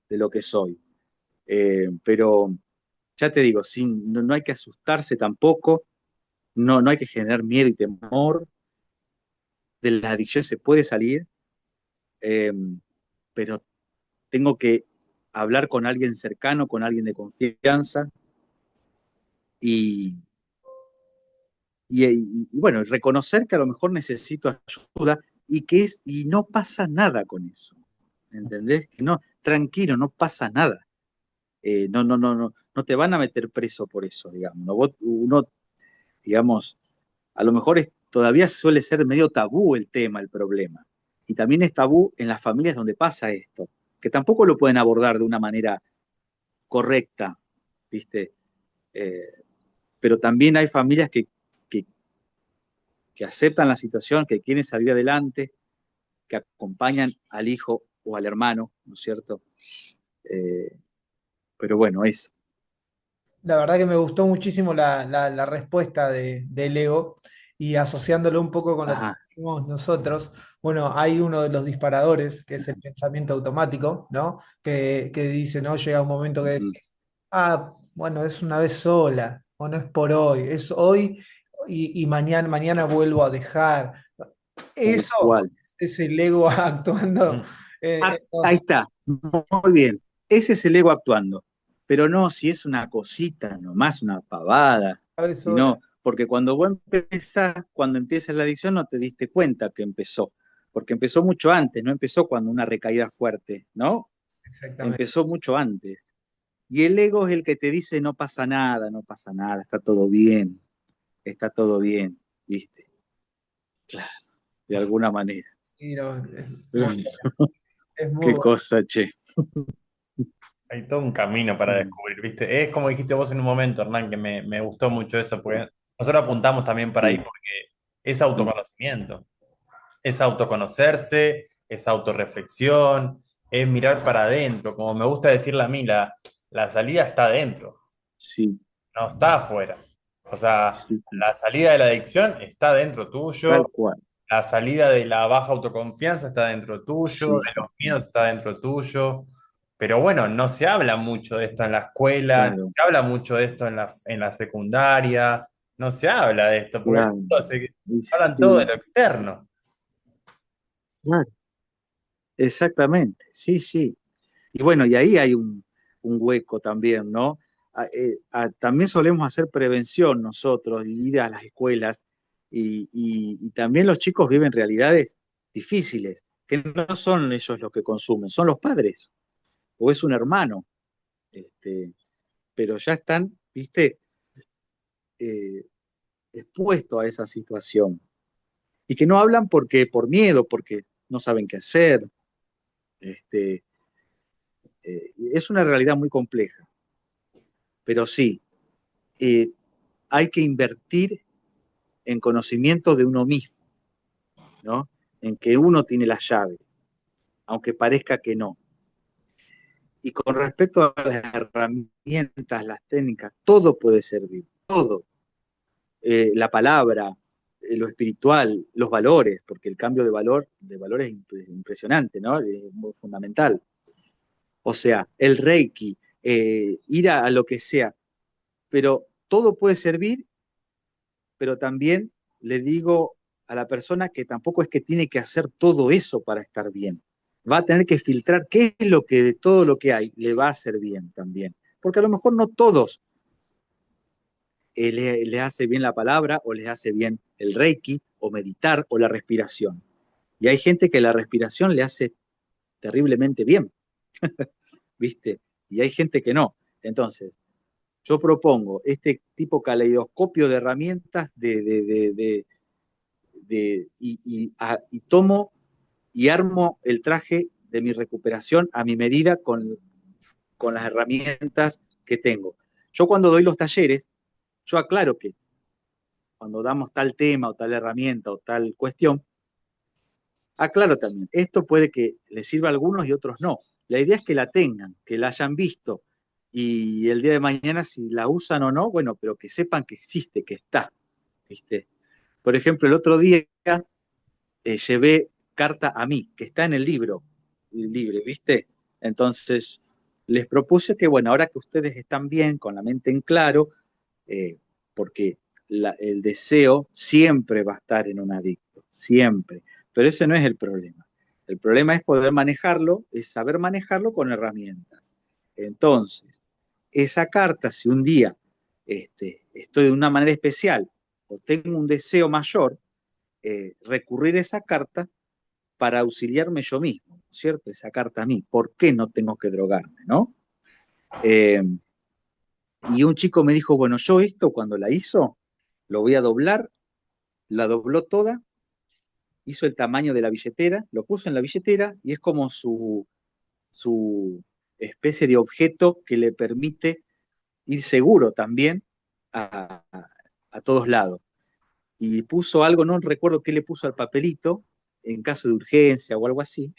S4: De lo que soy. Pero ya te digo, no hay que asustarse tampoco, no hay que generar miedo y temor. De la adicción se puede salir, eh, pero tengo que hablar con alguien cercano, con alguien de confianza y, bueno, reconocer que a lo mejor necesito ayuda y no pasa nada con eso. ¿Entendés? Que no, tranquilo, no pasa nada. No te van a meter preso por eso, digamos. ¿No? Uno, digamos, a lo mejor todavía suele ser medio tabú el tema, el problema. Y también es tabú en las familias donde pasa esto, que tampoco lo pueden abordar de una manera correcta, ¿viste? Eh, pero también hay familias que, que aceptan la situación, que quieren salir adelante, que acompañan al hijo o al hermano, ¿no es cierto? Eh, pero bueno, eso.
S3: La verdad que me gustó muchísimo la respuesta del ego y asociándolo un poco con lo que
S4: Ajá.
S3: decimos nosotros. Bueno, hay uno de los disparadores que es el pensamiento automático, ¿no? Que dice, ¿no? Llega un momento que
S4: Ujú.
S3: decís, ah, bueno, es una vez sola, o no es por hoy, es hoy y mañana vuelvo a dejar.
S4: Tal
S3: Eso
S4: cual.
S3: es el ego actuando.
S2: Mm.
S4: Ahí está, muy bien. Ese es el ego actuando. Pero no si es una cosita nomás, una pavada,
S3: Una vez sola.
S4: sino porque cuando vos empezás, cuando empieza la adicción no te diste cuenta que empezó, porque empezó mucho antes, no empezó cuando una recaída fuerte, ¿no?
S3: Exactamente.
S4: Empezó mucho antes. Y el ego es el que te dice no pasa nada, no pasa nada, está todo bien, ¿viste? Claro, de alguna manera.
S3: Y no, es muy
S4: Qué
S3: bueno.
S4: cosa, che.
S2: Hay todo un camino para descubrir, ¿viste? Es como dijiste vos en un momento, Hernán, que me gustó mucho eso, porque nosotros apuntamos también para ahí,
S4: Sí.
S2: porque es autoconocimiento, es autoconocerse, es autorreflexión, es mirar para adentro, como me gusta decirle a mí, la salida está adentro,
S4: Sí,
S2: no está afuera. O sea,
S4: sí, sí,
S2: la salida de la adicción está dentro
S4: tal
S2: tuyo,
S4: cual.
S2: la salida de la baja autoconfianza está dentro tuyo,
S4: sí,
S2: de
S4: sí,
S2: los miedos está dentro tuyo, pero bueno, no se habla mucho de esto en la escuela, no
S4: claro,
S2: se habla mucho de esto en la secundaria, no se habla de esto, porque
S4: claro,
S2: todos se
S4: y
S2: hablan todo de
S4: sí,
S2: lo externo.
S4: claro, exactamente, sí, sí. Y bueno, y ahí hay un hueco también, ¿no? También solemos hacer prevención nosotros, y ir a las escuelas, y también los chicos viven realidades difíciles, que no son ellos los que consumen, son los padres, o es un hermano, este, pero ya están, viste, eh, expuestos a esa situación. Y que no hablan porque, por miedo, porque no saben qué hacer. Este, es una realidad muy compleja, pero sí, eh, hay que invertir en conocimiento de uno mismo, ¿no? En que uno tiene la llave, aunque parezca que no. Y con respecto a las herramientas, las técnicas, todo puede servir, todo. La palabra, lo espiritual, los valores, porque el cambio de valor es impresionante, ¿no? Es muy fundamental. O sea, el Reiki, ir a lo que sea, pero todo puede servir, pero también le digo a la persona que tampoco es que tiene que hacer todo eso para estar bien. Va a tener que filtrar qué es lo que de todo lo que hay le va a hacer bien también. Porque a lo mejor no todos le hace bien la palabra o les hace bien el Reiki o meditar o la respiración. Y hay gente que la respiración le hace terriblemente bien, ¿viste? Y hay gente que no. Entonces, yo propongo este tipo caleidoscopio de herramientas y tomo y armo el traje de mi recuperación a mi medida con las herramientas que tengo. Yo cuando doy los talleres, yo aclaro que cuando damos tal tema o tal herramienta o tal cuestión, aclaro también, esto puede que les sirva a algunos y otros no. La idea es que la tengan, que la hayan visto y el día de mañana si la usan o no, bueno, pero que sepan que existe, que está, ¿viste? Por ejemplo, el otro día llevé carta a mí, que está en el libro libre, ¿viste? Entonces, les propuse que, bueno, ahora que ustedes están bien, con la mente en claro, porque el deseo siempre va a estar en un adicto, siempre, pero ese no es el problema. El problema es poder manejarlo, es saber manejarlo con herramientas. Entonces, esa carta, si un día estoy de una manera especial o tengo un deseo mayor, recurrir a esa carta para auxiliarme yo mismo, ¿cierto? Esa carta a mí, ¿por qué no tengo que drogarme, no? Eh, y un chico me dijo, bueno, yo esto cuando la hizo, lo voy a doblar, la dobló toda, hizo el tamaño de la billetera, lo puso en la billetera y es como su especie de objeto que le permite ir seguro también a todos lados. Y puso algo, no recuerdo qué le puso al papelito, en caso de urgencia o algo así,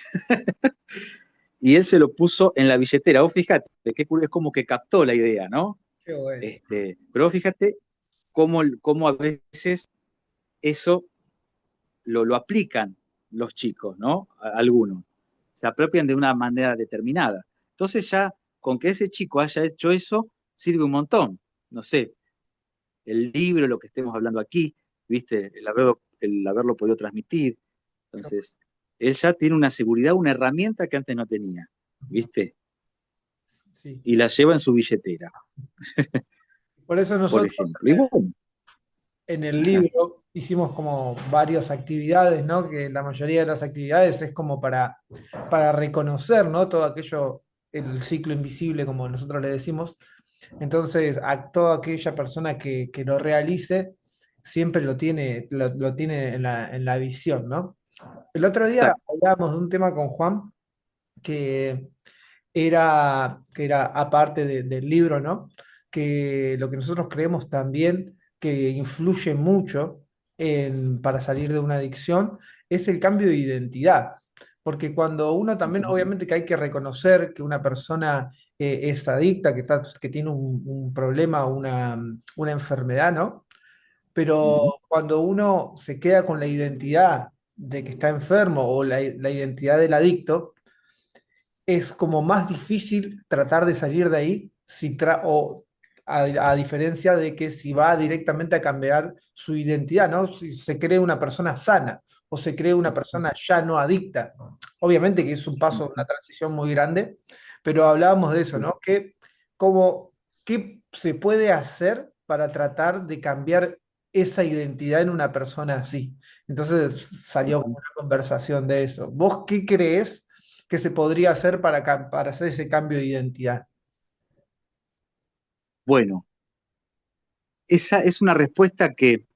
S4: y él se lo puso en la billetera. Vos fíjate, es como que captó la idea, ¿no?
S3: Qué bueno.
S4: Pero vos fíjate cómo a veces eso lo aplican los chicos, ¿no? Algunos. Se apropian de una manera determinada. Entonces ya con que ese chico haya hecho eso, sirve un montón. No sé, el libro, lo que estemos hablando aquí, ¿viste? El haberlo podido transmitir. Entonces, él ya tiene una seguridad, una herramienta que antes no tenía, ¿viste?
S3: Sí.
S4: Y la lleva en su billetera,
S3: Por eso
S4: por
S3: nosotros
S4: ejemplo. Y bueno,
S3: en el libro hicimos como varias actividades, ¿no? Que la mayoría de las actividades es como para reconocer, ¿no? Todo aquello, el ciclo invisible, como nosotros le decimos. Entonces, a toda aquella persona que lo realice, siempre lo tiene en la visión, ¿no? El otro día
S4: exacto.
S3: hablábamos de un tema con Juan que que era aparte del libro, ¿no? Que lo que nosotros creemos también que influye mucho para salir de una adicción es el cambio de identidad. Porque cuando uno también, obviamente que hay que reconocer que una persona es adicta, que tiene un problema, una enfermedad, ¿no? Pero
S4: Ujú.
S3: cuando uno se queda con la identidad de que está enfermo o la identidad del adicto, es como más difícil tratar de salir de ahí o a diferencia de que si va directamente a cambiar su identidad, ¿no? Si se cree una persona sana o se cree una persona ya no adicta. Obviamente que es un paso, una transición muy grande, pero hablábamos de eso,
S4: Sí.
S3: ¿no? Como, ¿qué se puede hacer para tratar de cambiar esa identidad en una persona así? Entonces salió como una conversación de eso. ¿Vos qué crees que se podría hacer para hacer ese cambio de identidad?
S4: Bueno, esa es una respuesta que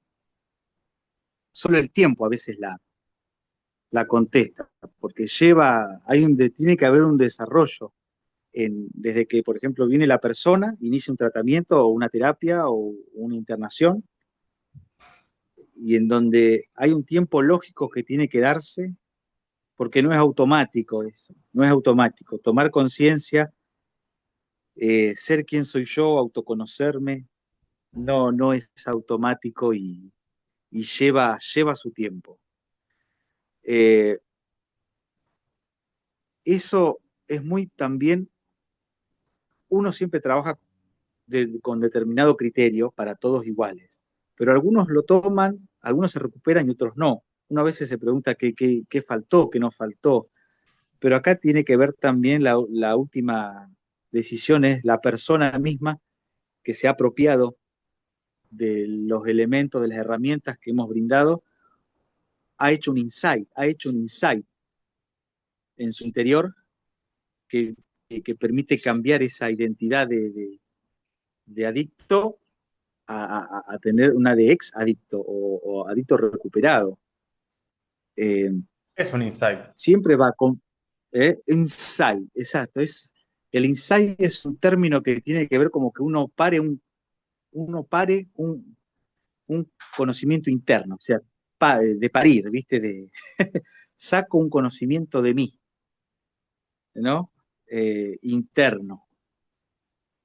S4: solo el tiempo a veces la contesta, porque tiene que haber un desarrollo desde que, por ejemplo, viene la persona, inicia un tratamiento o una terapia o una internación, y en donde hay un tiempo lógico que tiene que darse, porque no es automático eso, no es automático. Tomar conciencia, ser quien soy yo, autoconocerme, no es automático y lleva su tiempo. Eh, Eso es muy también, uno siempre trabaja con determinado criterio para todos iguales, pero algunos lo toman, algunos se recuperan y otros no. Uno a veces se pregunta qué faltó, qué no faltó, pero acá tiene que ver también la última decisión, es la persona misma que se ha apropiado de los elementos, de las herramientas que hemos brindado, ha hecho un insight en su interior que, que permite cambiar esa identidad de adicto a tener una de ex adicto o adicto recuperado. Eh,
S2: Es un insight.
S4: Siempre va con insight, exacto. El insight es un término que tiene que ver como que uno pare un conocimiento interno, o sea, de parir, ¿viste? Saco un conocimiento de mí, ¿no? Interno.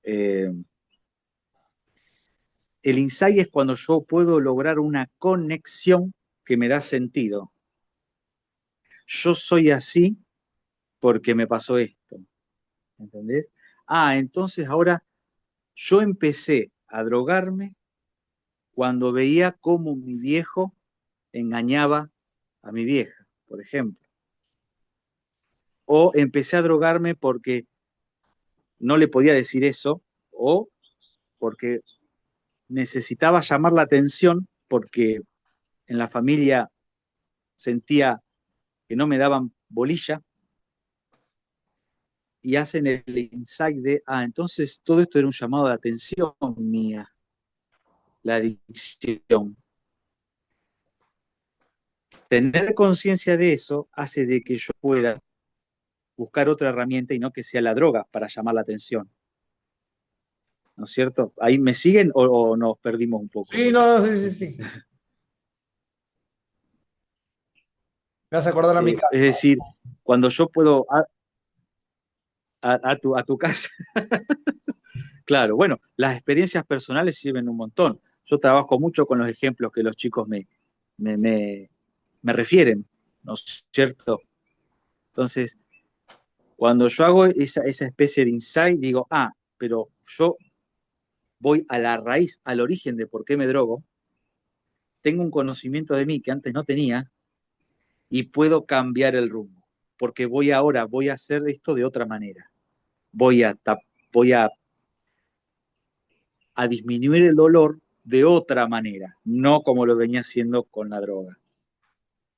S4: Eh, el insight es cuando yo puedo lograr una conexión que me da sentido. Yo soy así porque me pasó esto, ¿entendés? Entonces ahora yo empecé a drogarme cuando veía cómo mi viejo engañaba a mi vieja, por ejemplo. O empecé a drogarme porque no le podía decir eso, o porque necesitaba llamar la atención porque en la familia sentía que no me daban bolilla y hacen el insight entonces todo esto era un llamado de atención mía, la adicción. Tener conciencia de eso hace de que yo pueda buscar otra herramienta y no que sea la droga para llamar la atención, ¿no es cierto? ¿Ahí me siguen o nos perdimos un poco?
S3: Sí, no, no, sí, sí, sí. Me vas a acordar a mi
S4: Es
S3: casa.
S4: decir, cuando yo puedo a tu casa, claro, bueno, las experiencias personales sirven un montón. Yo trabajo mucho con los ejemplos que los chicos me, me, me refieren, ¿no es cierto? Entonces, cuando yo hago esa especie de insight, digo, pero yo voy a la raíz, al origen de por qué me drogo, tengo un conocimiento de mí que antes no tenía y puedo cambiar el rumbo, porque voy a hacer esto de otra manera. Voy a disminuir el dolor de otra manera, no como lo venía haciendo con la droga,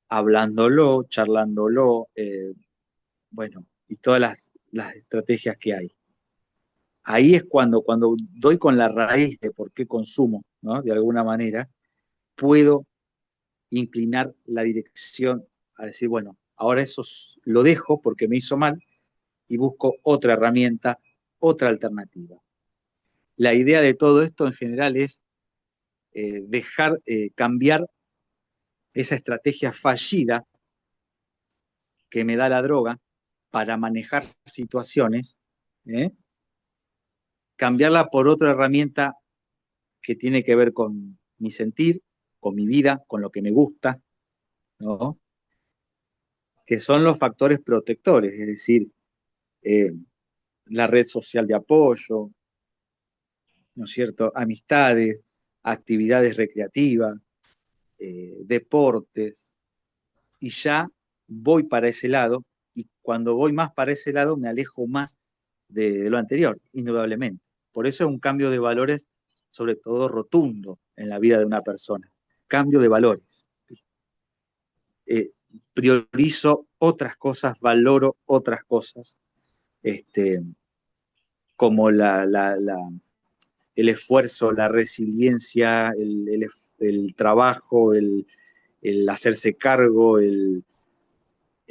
S4: hablándolo, charlándolo, bueno, y todas las estrategias que hay. Ahí es cuando doy con la raíz de por qué consumo, ¿no? De alguna manera, puedo inclinar la dirección a decir, bueno, ahora eso lo dejo porque me hizo mal y busco otra herramienta, otra alternativa. La idea de todo esto en general es cambiar esa estrategia fallida que me da la droga para manejar situaciones, ¿eh? Cambiarla por otra herramienta que tiene que ver con mi sentir, con mi vida, con lo que me gusta, ¿no? que son los factores protectores, es decir, eh, la red social de apoyo, ¿no es cierto? Amistades, actividades recreativas, deportes, y ya voy para ese lado, y cuando voy más para ese lado me alejo más de lo anterior, indudablemente. Por eso es un cambio de valores, sobre todo rotundo, en la vida de una persona. Cambio de valores. Eh, Priorizo otras cosas, valoro otras cosas, este, como el esfuerzo, la resiliencia, el trabajo, el hacerse cargo, el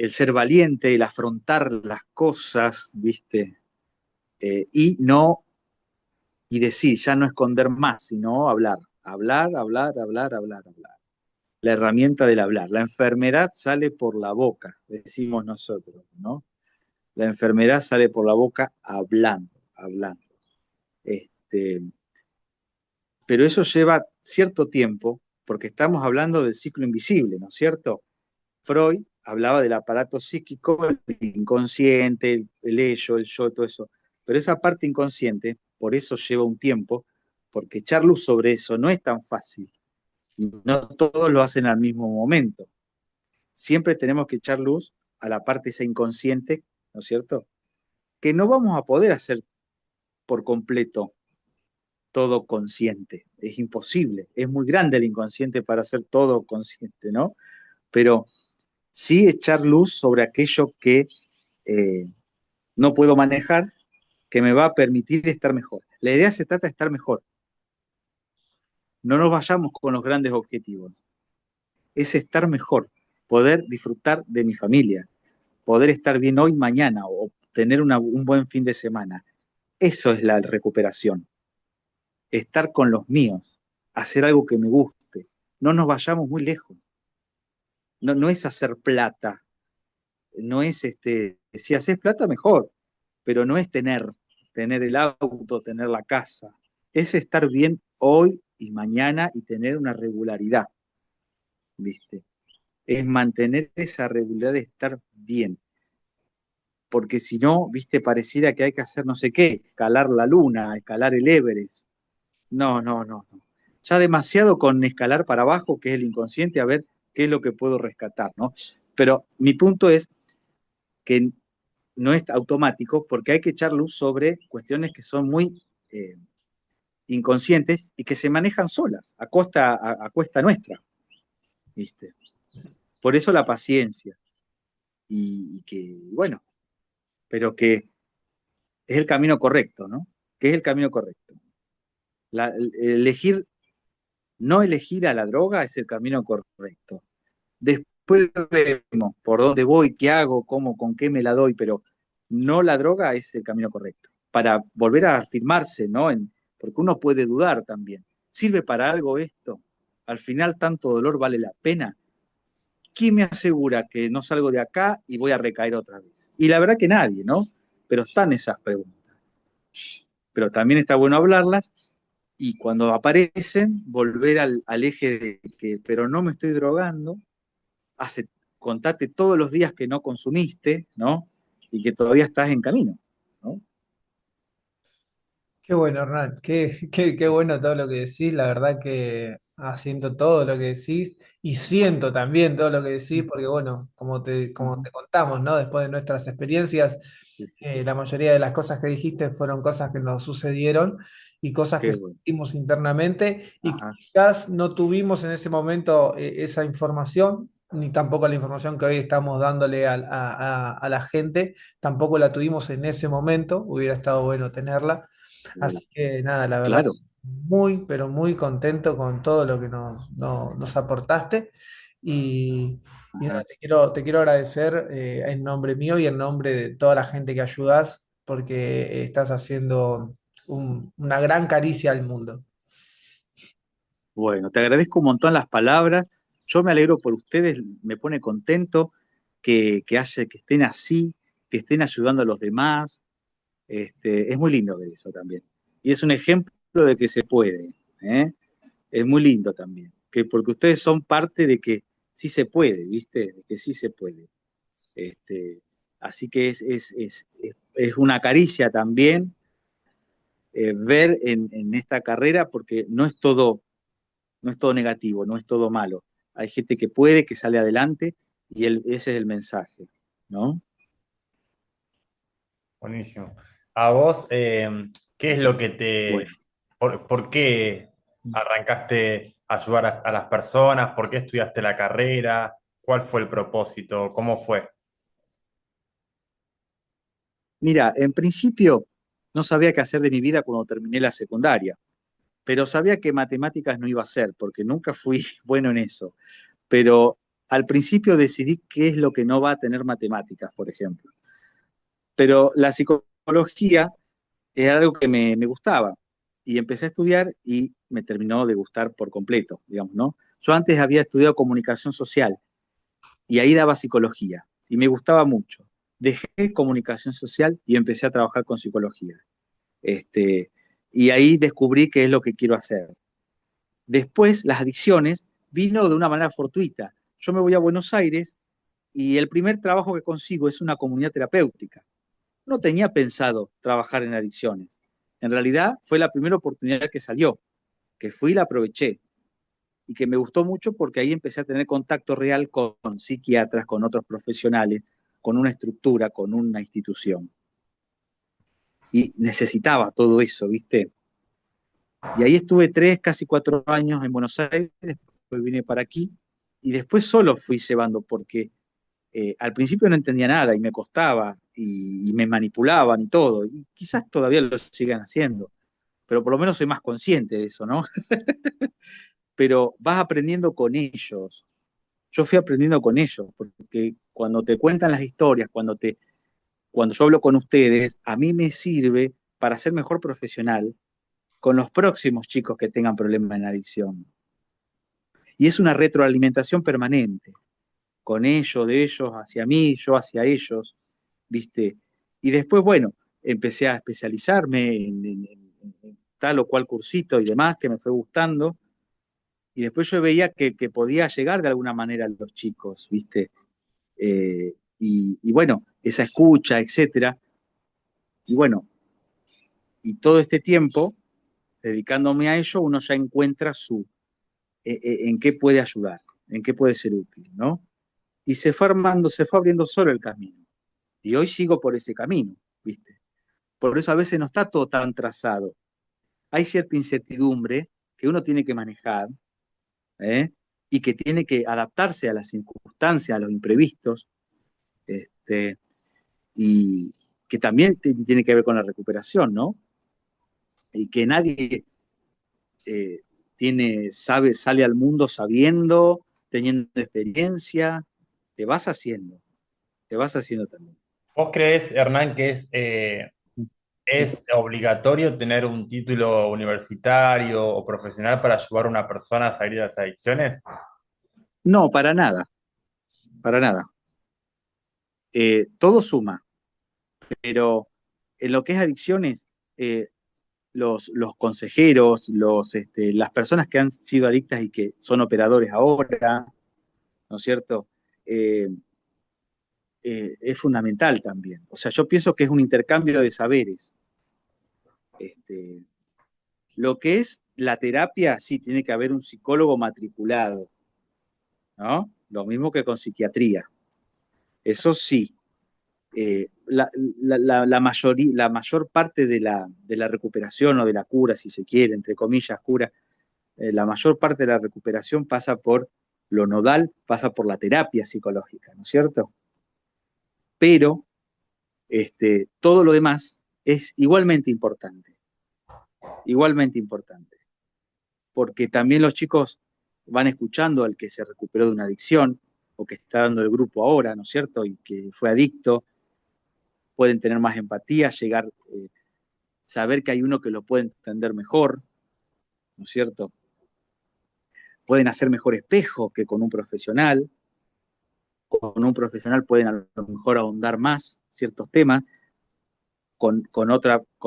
S4: ser valiente, el afrontar las cosas, ¿viste? Y no, y decir, ya no esconder más, sino hablar, hablar, hablar, hablar, hablar, hablar. La herramienta del hablar. La enfermedad sale por la boca, decimos nosotros, ¿no? La enfermedad sale por la boca hablando, hablando. Este, pero eso lleva cierto tiempo, porque estamos hablando del ciclo invisible, ¿no es cierto? Freud hablaba del aparato psíquico, el inconsciente, el ello, el yo, todo eso. Pero esa parte inconsciente, por eso lleva un tiempo, porque echar luz sobre eso no es tan fácil. Y no todos lo hacen al mismo momento. Siempre tenemos que echar luz a la parte esa inconsciente, ¿no es cierto? Que no vamos a poder hacer por completo todo consciente. Es imposible. Es muy grande el inconsciente para hacer todo consciente, ¿no? Pero sí echar luz sobre aquello que eh, no puedo manejar, que me va a permitir estar mejor. La idea se trata de estar mejor. No nos vayamos con los grandes objetivos. Es estar mejor, poder disfrutar de mi familia, poder estar bien hoy, mañana, o tener un buen fin de semana. Eso es la recuperación. Estar con los míos, hacer algo que me guste. No nos vayamos muy lejos. No, no es hacer plata, no es si haces plata mejor, pero no es tener el auto, tener la casa, es estar bien hoy y mañana y tener una regularidad, ¿viste? Es mantener esa regularidad de estar bien, porque si no, ¿viste? Pareciera que hay que hacer no sé qué, escalar la luna, escalar el Everest. No, no, no, no. Ya demasiado con escalar para abajo, que es el inconsciente, a ver qué es lo que puedo rescatar, ¿no? Pero mi punto es que no es automático porque hay que echar luz sobre cuestiones que son muy inconscientes y que se manejan solas, a cuesta nuestra, ¿viste? Por eso la paciencia y que, bueno, pero que es el camino correcto, ¿no? Que es el camino correcto. Elegir, no elegir a la droga es el camino correcto. Después vemos por dónde voy, qué hago, cómo, con qué me la doy, pero no la droga es el camino correcto. Para volver a afirmarse, ¿no? Porque uno puede dudar también. ¿Sirve para algo esto? ¿Al final tanto dolor vale la pena? ¿Quién me asegura que no salgo de acá y voy a recaer otra vez? Y la verdad que nadie, ¿no? Pero están esas preguntas. Pero también está bueno hablarlas y cuando aparecen, volver al eje de que, pero no me estoy drogando, contate todos los días que no consumiste, ¿no? Y que todavía estás en camino, ¿no?
S3: Qué bueno, Hernán, qué bueno todo lo que decís, la verdad que siento todo lo que decís y siento también todo lo que decís, porque bueno, como te contamos, ¿no? Después de nuestras experiencias,
S4: Sí, sí.
S3: la mayoría de las cosas que dijiste fueron cosas que nos sucedieron y cosas que
S4: Qué bueno.
S3: sentimos internamente y
S4: Ajá.
S3: quizás no tuvimos en ese momento esa información, ni tampoco la información que hoy estamos dándole a la gente, tampoco la tuvimos en ese momento, hubiera estado bueno tenerla. Así que nada, la verdad,
S4: Claro.
S3: muy, pero muy contento con todo lo que nos aportaste. Y nada,
S4: Ajá.
S3: te quiero agradecer en nombre mío y en nombre de toda la gente que ayudas, porque estás haciendo una gran caricia al mundo.
S4: Bueno, te agradezco un montón las palabras. Yo me alegro por ustedes, me pone contento que estén así, que estén ayudando a los demás. Es muy lindo ver eso también. Y es un ejemplo de que se puede, ¿eh? Es muy lindo también. Porque ustedes son parte de que sí se puede, ¿viste? De que sí se puede. Este, así que es una caricia también ver en esta carrera, porque no es todo negativo, no es todo malo. Hay gente que puede, que sale adelante, y ese es el mensaje, ¿no?
S2: Buenísimo. A vos, ¿qué es lo que
S4: Bueno,
S2: por qué arrancaste a ayudar a las personas? ¿Por qué estudiaste la carrera? ¿Cuál fue el propósito? ¿Cómo fue?
S4: mira, en principio no sabía qué hacer de mi vida cuando terminé la secundaria, pero sabía que matemáticas no iba a ser, porque nunca fui bueno en eso. Pero al principio decidí qué es lo que no va a tener matemáticas, por ejemplo. Pero la psicología era algo que me gustaba, y empecé a estudiar y me terminó de gustar por completo, digamos, ¿no? Yo antes había estudiado comunicación social y ahí daba psicología y me gustaba mucho. Dejé comunicación social y empecé a trabajar con psicología. Este, y ahí descubrí qué es lo que quiero hacer. Después, las adicciones vino de una manera fortuita. Yo me voy a Buenos Aires y el primer trabajo que consigo es una comunidad terapéutica. No tenía pensado trabajar en adicciones. En realidad fue la primera oportunidad que salió, que fui y la aproveché, y que me gustó mucho porque ahí empecé a tener contacto real con psiquiatras, con otros profesionales, con una estructura, con una institución. Y necesitaba todo eso, ¿viste? Y ahí estuve 3, casi 4 años en Buenos Aires, después vine para aquí, y después solo fui llevando, porque al principio no entendía nada y me costaba, y me manipulaban y todo, y quizás todavía lo sigan haciendo, pero por lo menos soy más consciente de eso, ¿no? Pero vas aprendiendo con ellos. Yo fui aprendiendo con ellos, porque cuando te cuentan las historias, cuando yo hablo con ustedes, a mí me sirve para ser mejor profesional con los próximos chicos que tengan problemas en adicción. Y es una retroalimentación permanente, con ellos, de ellos hacia mí, yo hacia ellos, ¿viste? Y después, bueno, empecé a especializarme en tal o cual cursito y demás que me fue gustando. Y después yo veía que podía llegar de alguna manera a los chicos, ¿viste? Y bueno, esa escucha, etcétera. Y bueno, y todo este tiempo, dedicándome a ello, uno ya encuentra en qué puede ayudar, en qué puede ser útil, ¿no? Y se fue armando, se fue abriendo solo el camino. Y hoy sigo por ese camino, ¿viste? Por eso a veces no está todo tan trazado. Hay cierta incertidumbre que uno tiene que manejar, ¿eh? Y que tiene que adaptarse a las circunstancias, a los imprevistos, este, y que también tiene que ver con la recuperación, ¿no? Y que nadie eh, sale al mundo sabiendo, teniendo experiencia, te vas haciendo, te vas haciendo también.
S2: ¿Vos creés, Hernán, que es obligatorio tener un título universitario o profesional para ayudar a una persona a salir de las adicciones?
S4: No, para nada, para nada. Todo suma, pero en lo que es adicciones, eh, los consejeros, las personas que han sido adictas y que son operadores ahora, ¿no es cierto? Eh, es fundamental también. O sea, yo pienso que es un intercambio de saberes. Este, lo que es la terapia, sí, tiene que haber un psicólogo matriculado, ¿no? Lo mismo que con psiquiatría. Eso sí. La mayor parte de la recuperación o de la cura, si se quiere, entre comillas, cura, la mayor parte de la recuperación pasa por lo nodal, pasa por la terapia psicológica, ¿no es cierto? Pero todo lo demás es igualmente importante, porque también los chicos van escuchando al que se recuperó de una adicción o que está dando el grupo ahora, ¿no es cierto? Y que fue adicto, pueden tener más empatía, saber que hay uno que lo puede entender mejor, ¿no es cierto? Pueden hacer mejor espejo que con un profesional pueden a lo mejor ahondar más ciertos temas, con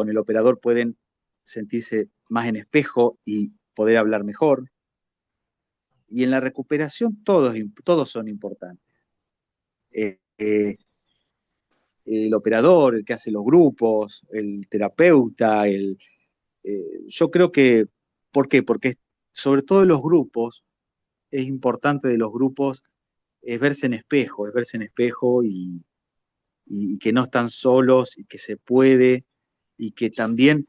S4: el operador pueden sentirse más en espejo y poder hablar mejor. Y en la recuperación todos son importantes. el operador, el que hace los grupos, el terapeuta, yo creo que, ¿por qué? Porque sobre todo en los grupos, es importante de los grupos, es verse en espejo y que no están solos y que se puede y que también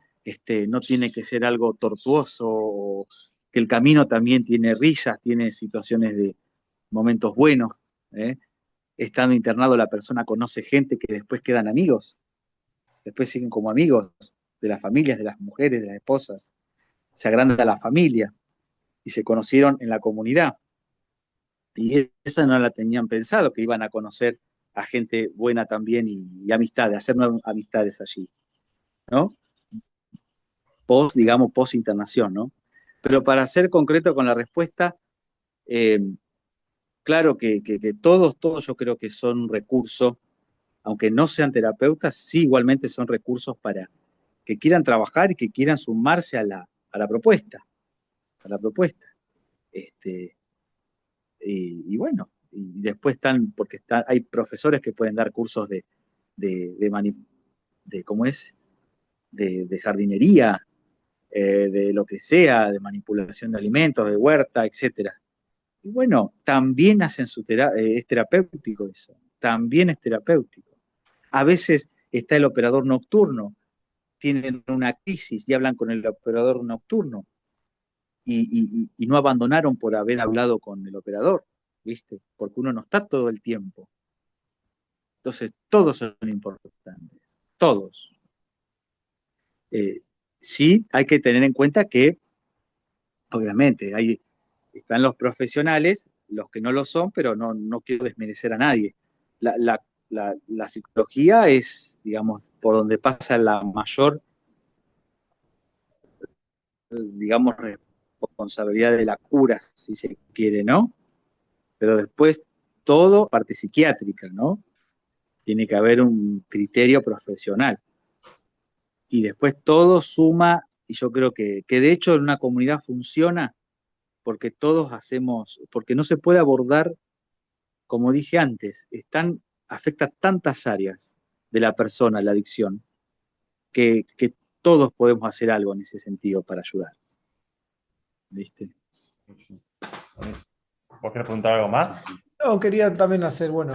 S4: no tiene que ser algo tortuoso, o que el camino también tiene risas, tiene situaciones de momentos buenos. ¿Eh? Estando internado la persona conoce gente que después quedan amigos, después siguen como amigos de las familias, de las mujeres, de las esposas, se agranda la familia y se conocieron en la comunidad. Y esa no la tenían pensado, que iban a conocer a gente buena también y amistades, hacer nuevas amistades allí, ¿no? Digamos, post internación, ¿no? Pero para ser concreto con la respuesta, eh, claro que todos yo creo que son un recurso, aunque no sean terapeutas, sí igualmente son recursos para que quieran trabajar y que quieran sumarse a la propuesta, a la propuesta. Y bueno, y después porque hay profesores que pueden dar cursos de ¿cómo es? De jardinería, de lo que sea, de manipulación de alimentos, de huerta, etcétera. Y bueno, también es terapéutico eso, también es terapéutico. A veces está el operador nocturno, tienen una crisis y hablan con el operador nocturno y no abandonaron por haber hablado con el operador, ¿viste? Porque uno no está todo el tiempo. Entonces, todos son importantes, todos. Sí, hay que tener en cuenta que, obviamente, están los profesionales, los que no lo son, pero no quiero desmerecer a nadie. La, la, la psicología es, digamos, por donde pasa la mayor, digamos, responsabilidad de la cura, si se quiere, ¿no? Pero después todo parte psiquiátrica, ¿no? Tiene que haber un criterio profesional. Y después todo suma, y yo creo que de hecho en una comunidad funciona porque todos hacemos, porque no se puede abordar, como dije antes, afecta tantas áreas de la persona, la adicción, que todos podemos hacer algo en ese sentido para ayudar. ¿Viste?
S2: Sí. ¿Vos querés preguntar algo más?
S3: No, quería también hacer, bueno,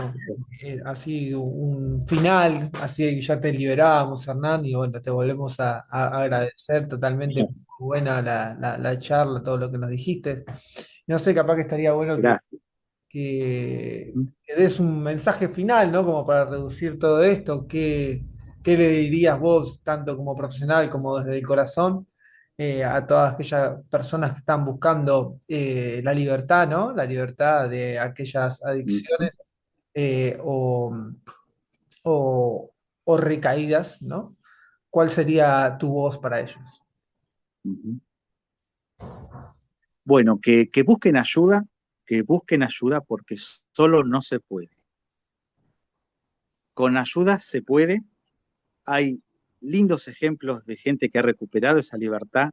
S3: así un final, así que ya te liberábamos, Hernán, y bueno, te volvemos a agradecer totalmente. Muy buena la charla, todo lo que nos dijiste. No sé, capaz que estaría bueno
S4: Gracias.
S3: que des un mensaje final, ¿no? Como para reducir todo esto. ¿Qué le dirías vos, tanto como profesional como desde el corazón, a todas aquellas personas que están buscando la libertad, ¿no? La libertad de aquellas adicciones eh, o, o- o recaídas, ¿no? ¿Cuál sería tu voz para ellos?
S4: Bueno, que busquen ayuda porque solo no se puede. Con ayuda se puede. Hay lindos ejemplos de gente que ha recuperado esa libertad,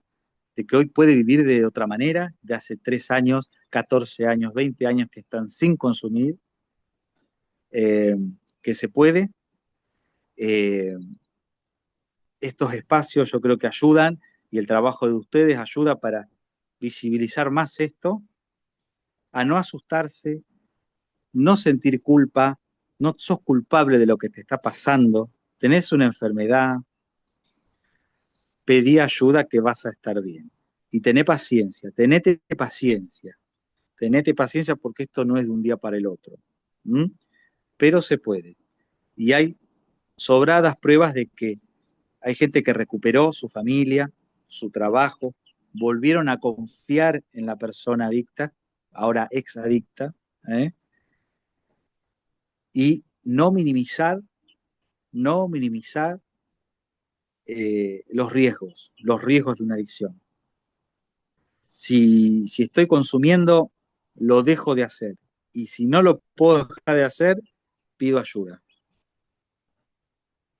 S4: de que hoy puede vivir de otra manera, de hace 3 años, 14 años, 20 años que están sin consumir, eh, que se puede. Eh, Estos espacios yo creo que ayudan y el trabajo de ustedes ayuda para visibilizar más esto, a no asustarse, no sentir culpa, no sos culpable de lo que te está pasando, tenés una enfermedad, pedí ayuda que vas a estar bien. Y tenete paciencia porque esto no es de un día para el otro. ¿Mm? Pero se puede. Y hay sobradas pruebas de que hay gente que recuperó su familia, su trabajo, volvieron a confiar en la persona adicta, ahora exadicta, ¿eh? Y no minimizar los riesgos de una adicción. Si estoy consumiendo, lo dejo de hacer. Y si no lo puedo dejar de hacer, pido ayuda.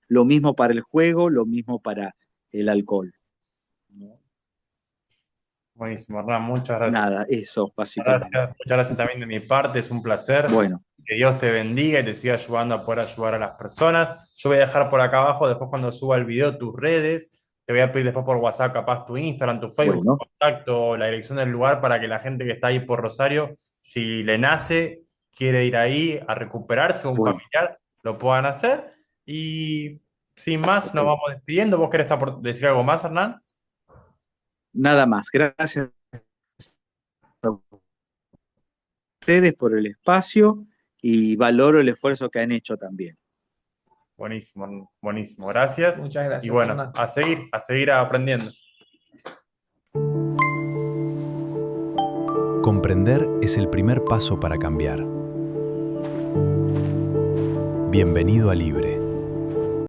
S4: Lo mismo para el juego, lo mismo para el alcohol.
S2: Buenísimo, Hernán, muchas gracias.
S4: Nada, eso, básicamente.
S2: Gracias. Muchas gracias también de mi parte, es un placer.
S4: Bueno,
S2: Que Dios te bendiga y te siga ayudando a poder ayudar a las personas. Yo voy a dejar por acá abajo, después cuando suba el video, tus redes. Te voy a pedir después por WhatsApp, capaz tu Instagram, tu Facebook, tu
S4: Bueno,
S2: contacto, la dirección del lugar para que la gente que está ahí por Rosario, si le nace, quiere ir ahí a recuperarse, un
S4: bueno,
S2: familiar, lo puedan hacer. Y sin más, nos
S4: perfecto.
S2: vamos despidiendo. ¿Vos querés decir algo más, Hernán?
S4: Nada más. Gracias a ustedes por el espacio y valoro el esfuerzo que han hecho también.
S2: Buenísimo, buenísimo, gracias.
S3: Muchas
S2: Y
S3: gracias,
S2: bueno,
S3: Hernán.
S2: a seguir aprendiendo.
S1: Comprender es el primer paso para cambiar. Bienvenido a Libre.